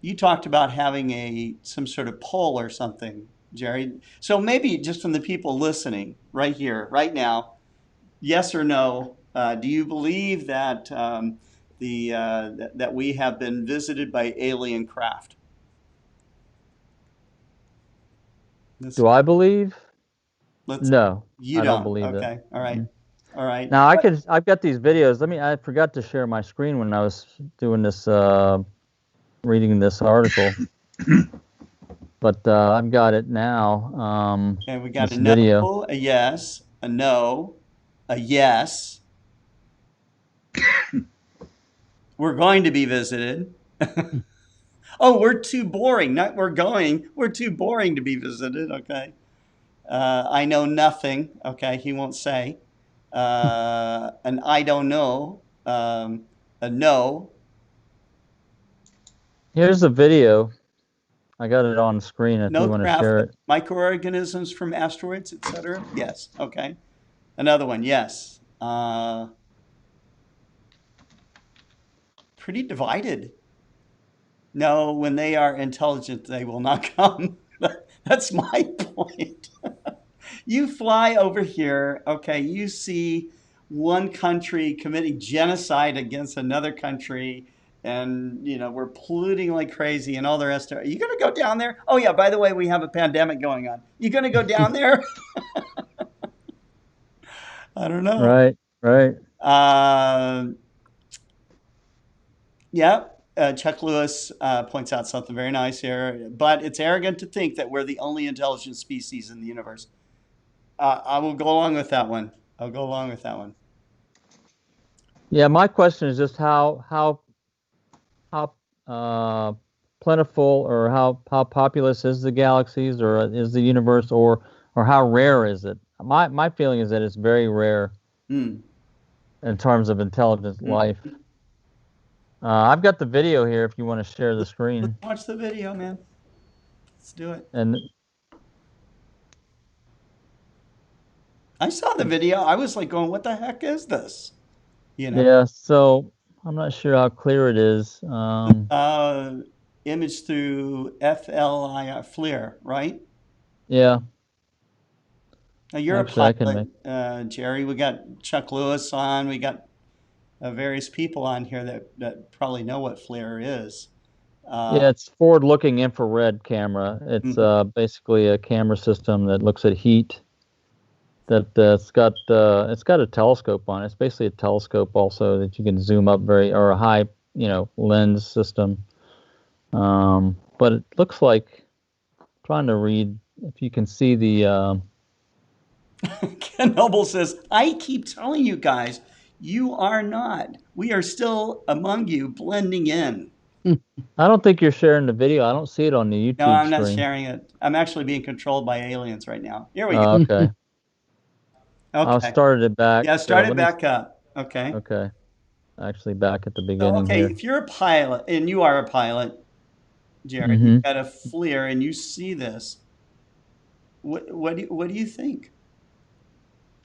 you talked about having some sort of poll or something, Jerry. So maybe just from the people listening right here, right now, yes or no, do you believe that that we have been visited by alien craft? Do I believe? Let's. No, You I don't don't. believe it. Okay. All right. Mm. All right. Now I've got these videos. I forgot to share my screen when I was doing this, reading this article. But I've got it now. Okay, we got this a no, video. a yes, a no, a yes. We're going to be visited. Oh, we're too boring. Not we're going. We're too boring to be visited. Okay. I know nothing. Okay, he won't say. An I don't know. A no. Here's the video. I got it on screen if No you want to craft, share it. microorganisms from asteroids, etc. Yes. Okay. Another one. Yes. Pretty divided. No, when they are intelligent, they will not come. That's my point. You fly over here, okay, you see one country committing genocide against another country, and we're polluting like crazy and all the rest of it. Are you going to go down there? Oh yeah, by the way, we have a pandemic going on. You going to go down there? I don't know. Right. Yeah. Chuck Lewis points out something very nice here, but it's arrogant to think that we're the only intelligent species in the universe. I will go along with that one. I'll go along with that one. Yeah, my question is just how plentiful or how populous is the galaxies or is the universe or how rare is it? My feeling is that it's very rare in terms of intelligent life. I've got the video here if you want to share the screen. Let's watch the video, man. Let's do it. And I saw the video. I was like going, what the heck is this? Yeah, so I'm not sure how clear it is. Image through FLIR, right? Yeah. Now you're Actually, a pilot, Jerry. We got Chuck Lewis on. We got various people on here that probably know what FLIR is. Yeah, it's forward-looking infrared camera. It's basically a camera system that looks at heat. It's got a telescope on it. It's basically a telescope also that you can zoom up or a high lens system. But it looks like, trying to read if you can see the. Ken Noble says, "I keep telling you guys, you are not. We are still among you, blending in." I don't think you're sharing the video. I don't see it on the YouTube screen. No, I'm not sharing it. I'm actually being controlled by aliens right now. Here we go. Okay. I'll start it back. Yeah, start it back up. Okay. Okay. Actually, back at the beginning here. If you're a pilot, and you are a pilot, Jerry, you've got a FLIR, and you see this, what do you think?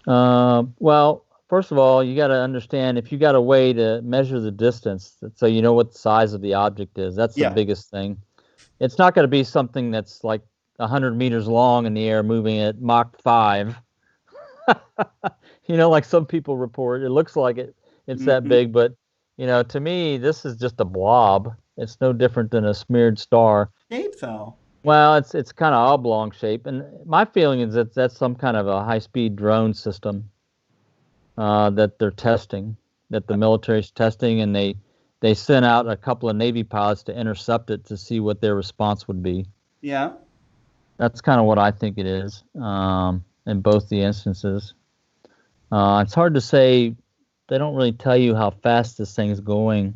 Well, first of all, you got to understand if you got a way to measure the distance, so you know what the size of the object is. That's the biggest thing. It's not going to be something that's like 100 meters long in the air, moving at Mach 5. Like some people report. It looks like it's that big, but to me, this is just a blob. It's no different than a smeared star. Shape, though. Well, it's kind of oblong shape, and my feeling is that that's some kind of a high-speed drone system that they're testing, that the military's testing, and they sent out a couple of Navy pilots to intercept it to see what their response would be. Yeah. That's kind of what I think it is in both the instances. It's hard to say. They don't really tell you how fast this thing's going.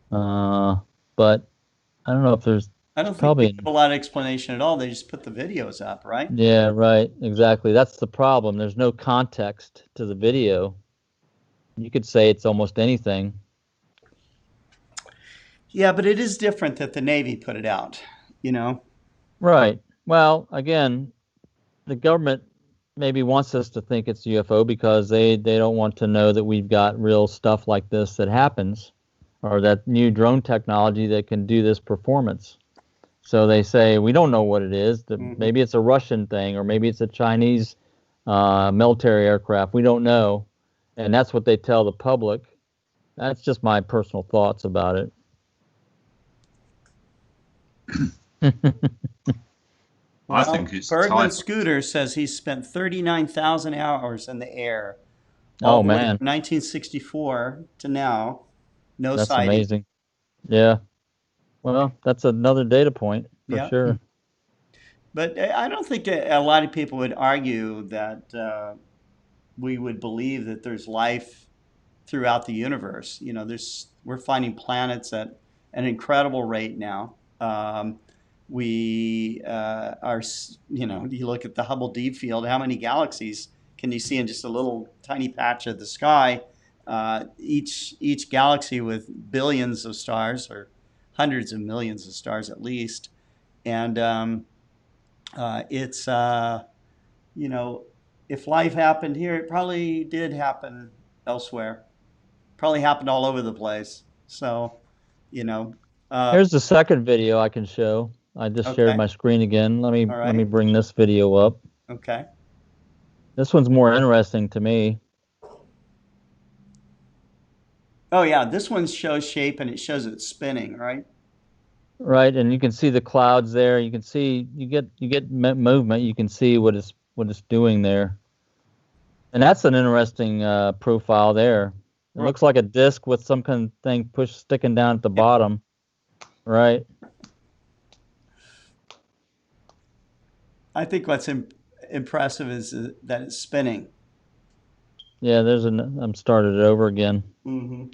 But I don't know if there's I don't think they give a lot of explanation at all. They just put the videos up, right? Yeah, right. Exactly. That's the problem. There's no context to the video. You could say it's almost anything. Yeah, but it is different that the Navy put it out, Right. Well, again, the government maybe wants us to think it's UFO because they don't want to know that we've got real stuff like this that happens, or that new drone technology that can do this performance. So they say, we don't know what it is. Maybe it's a Russian thing, or maybe it's a Chinese military aircraft. We don't know. And that's what they tell the public. That's just my personal thoughts about it. I think it's Bergman time. Scooter says he's spent 39,000 hours in the air. Oh, all the way man. from 1964 to now. No That's sighting. amazing. Yeah. Well, that's another data point for Yeah. sure. But I don't think a lot of people would argue that we would believe that there's life throughout the universe. You know, we're finding planets at an incredible rate now. We are, you know, you look at the Hubble Deep Field, how many galaxies can you see in just a little tiny patch of the sky? Each galaxy with billions of stars, or hundreds of millions of stars at least. And it's, you know, if life happened here, it probably did happen elsewhere. Probably happened all over the place. So, you know. Here's the second video I can show. I just shared my screen again. Let me bring this video up. Okay. This one's more interesting to me. Oh yeah, this one shows shape and it shows it spinning, right? Right, and you can see the clouds there. You can see you get movement. You can see what it's doing there, and that's an interesting profile there. It looks like a disc with some kind of thing sticking down at the bottom, right? I think what's impressive is that it's spinning. Yeah, I'm started it over again. Mm-hmm.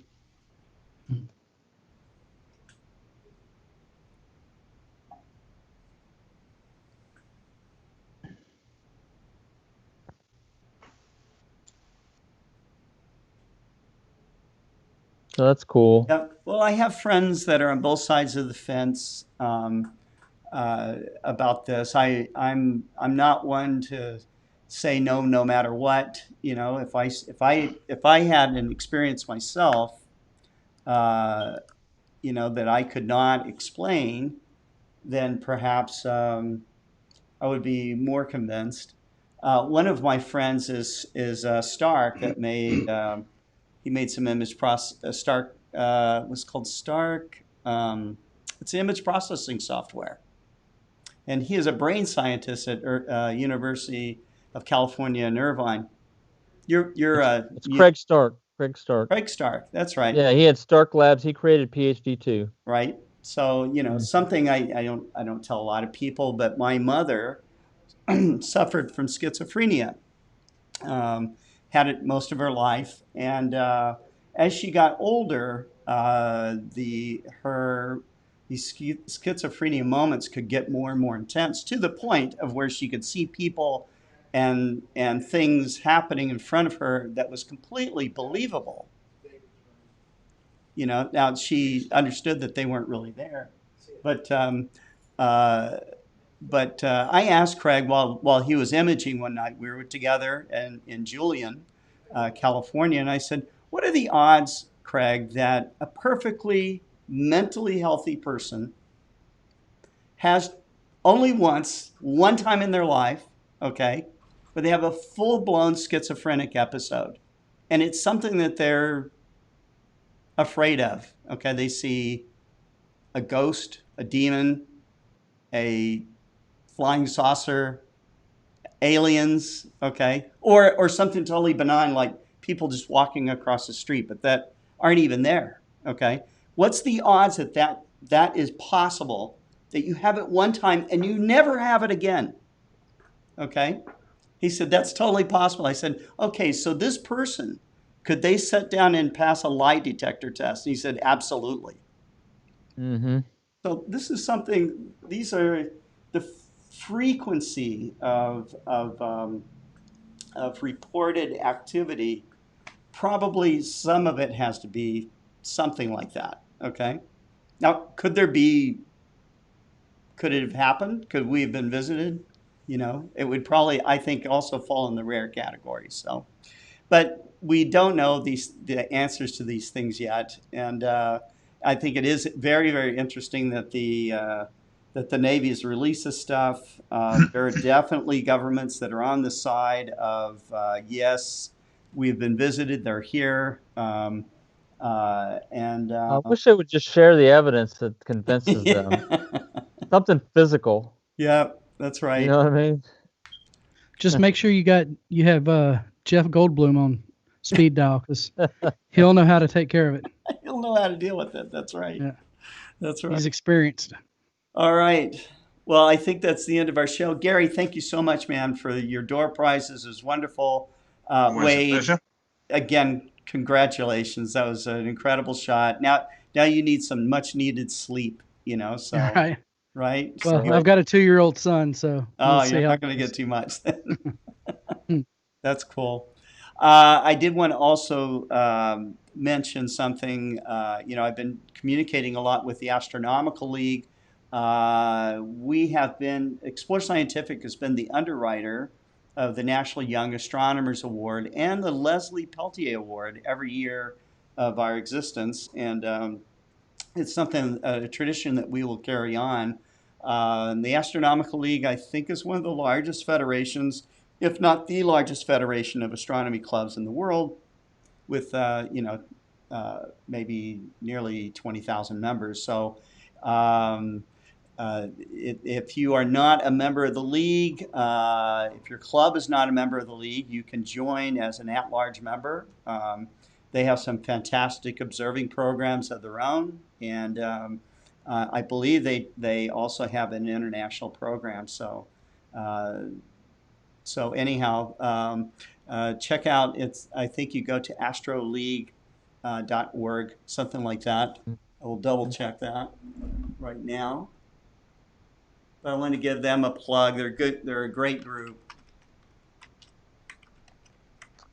So that's cool. Yeah. Well, I have friends that are on both sides of the fence about this. I'm not one to say no matter what. You know, if I had an experience myself, you know, that I could not explain, then perhaps I would be more convinced. One of my friends is Stark that made. He made some image Stark was called Stark. It's image processing software, and he is a brain scientist at University of California in Irvine. It's Craig Stark. Craig Stark. Craig Stark. That's right. Yeah, he had Stark Labs. He created PhD too. Right. So you know something I don't tell a lot of people, but my mother suffered from schizophrenia. Had it most of her life, and as she got older, these schizophrenia moments could get more and more intense, to the point of where she could see people and things happening in front of her that was completely believable. You know, now she understood that they weren't really there, but I asked Craig while he was imaging one night. We were together in Julian, California, and I said, "What are the odds, Craig, that a perfectly mentally healthy person has only one time in their life, okay, where they have a full-blown schizophrenic episode, and it's something that they're afraid of, okay? They see a ghost, a demon, a flying saucer, aliens, okay, or something totally benign like people just walking across the street, but that aren't even there, okay? What's the odds that is possible, that you have it one time and you never have it again, okay? He said, that's totally possible. I said, okay, so this person, could they sit down and pass a lie detector test? And he said, absolutely. Mm-hmm. So this is something, these are the frequency of reported activity. Probably some of it has to be something like that, okay? Now, could it have happened? Could we have been visited? it would probably, I think, also fall in the rare category. So, but we don't know the answers to these things yet, and I think it is very, very interesting that the Navy has released this stuff. There are definitely governments that are on the side of yes, we've been visited, they're here, and I wish they would just share the evidence that convinces them. Something physical. Yeah, that's right. You know what I mean? Just make sure you have Jeff Goldblum on speed dial, because he'll know how to take care of it. He'll know how to deal with it. That's right. Yeah. That's right. He's experienced. All right. Well, I think that's the end of our show. Gary, thank you so much, man, for your door prizes. It was wonderful. Wade, again, congratulations. That was an incredible shot. Now you need some much needed sleep, so. Right. Well, so, I've got a 2-year-old son, so. You're not going to get too much then. That's cool. I did want to also mention something. I've been communicating a lot with the Astronomical League. Explore Scientific has been the underwriter of the National Young Astronomers Award and the Leslie Peltier Award every year of our existence. And it's something, a tradition that we will carry on. The Astronomical League, I think, is one of the largest federations, if not the largest federation of astronomy clubs in the world, with maybe nearly 20,000 members. So if you are not a member of the league, if your club is not a member of the league, you can join as an at-large member. They have some fantastic observing programs of their own, and I believe they also have an international program. So anyhow, check out. I think you go to astroleague.org, something like that. I will double check that right now. But I want to give them a plug. They're good. They're a great group.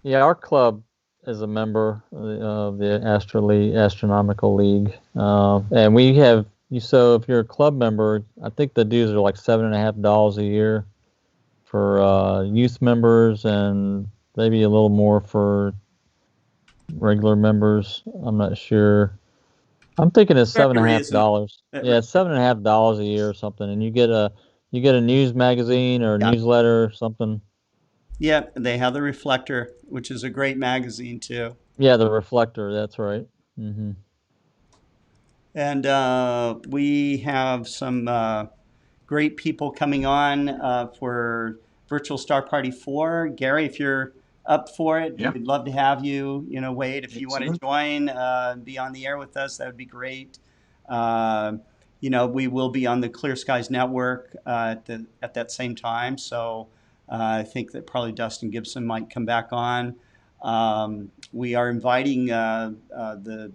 Yeah, our club is a member of the Astronomical League, and we have. So if you're a club member, I think the dues are like $7.50 a year for youth members, and maybe a little more for regular members. I'm not sure. I'm thinking it's $7.50. Yeah, it's $7.50 a year or something, and you get a news magazine or a newsletter or something. Yeah, they have the Reflector, which is a great magazine too. Yeah, the Reflector. That's right. Mm-hmm. And we have some great people coming on for Virtual Star Party 4. Gary, if you're up for it, we'd love to have you. Wade, if you want to join, be on the air with us, that would be great. We will be on the Clear Skies Network at that same time. So I think that probably Dustin Gibson might come back on. We are inviting the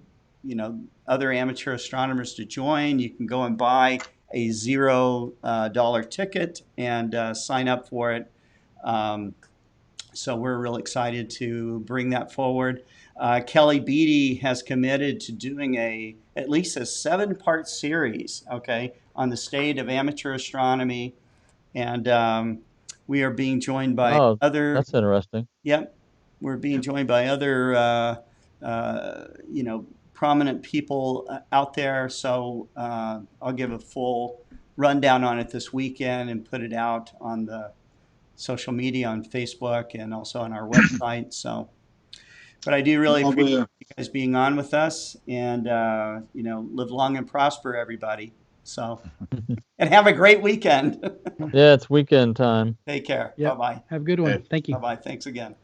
other amateur astronomers to join. You can go and buy a $0 ticket and sign up for it. So we're real excited to bring that forward. Kelly Beatty has committed to doing at least a 7-part series, on the state of amateur astronomy. And we are being joined by other... That's interesting. Yep. We're being joined by other, prominent people out there. So I'll give a full rundown on it this weekend and put it out on the social media on Facebook and also on our website. So, but I do really appreciate you guys being on with us, and live long and prosper, everybody. So, and have a great weekend. Yeah, it's weekend time. Take care. Yep. Bye-bye. Have a good one. Thank you. Bye-bye. Thanks again.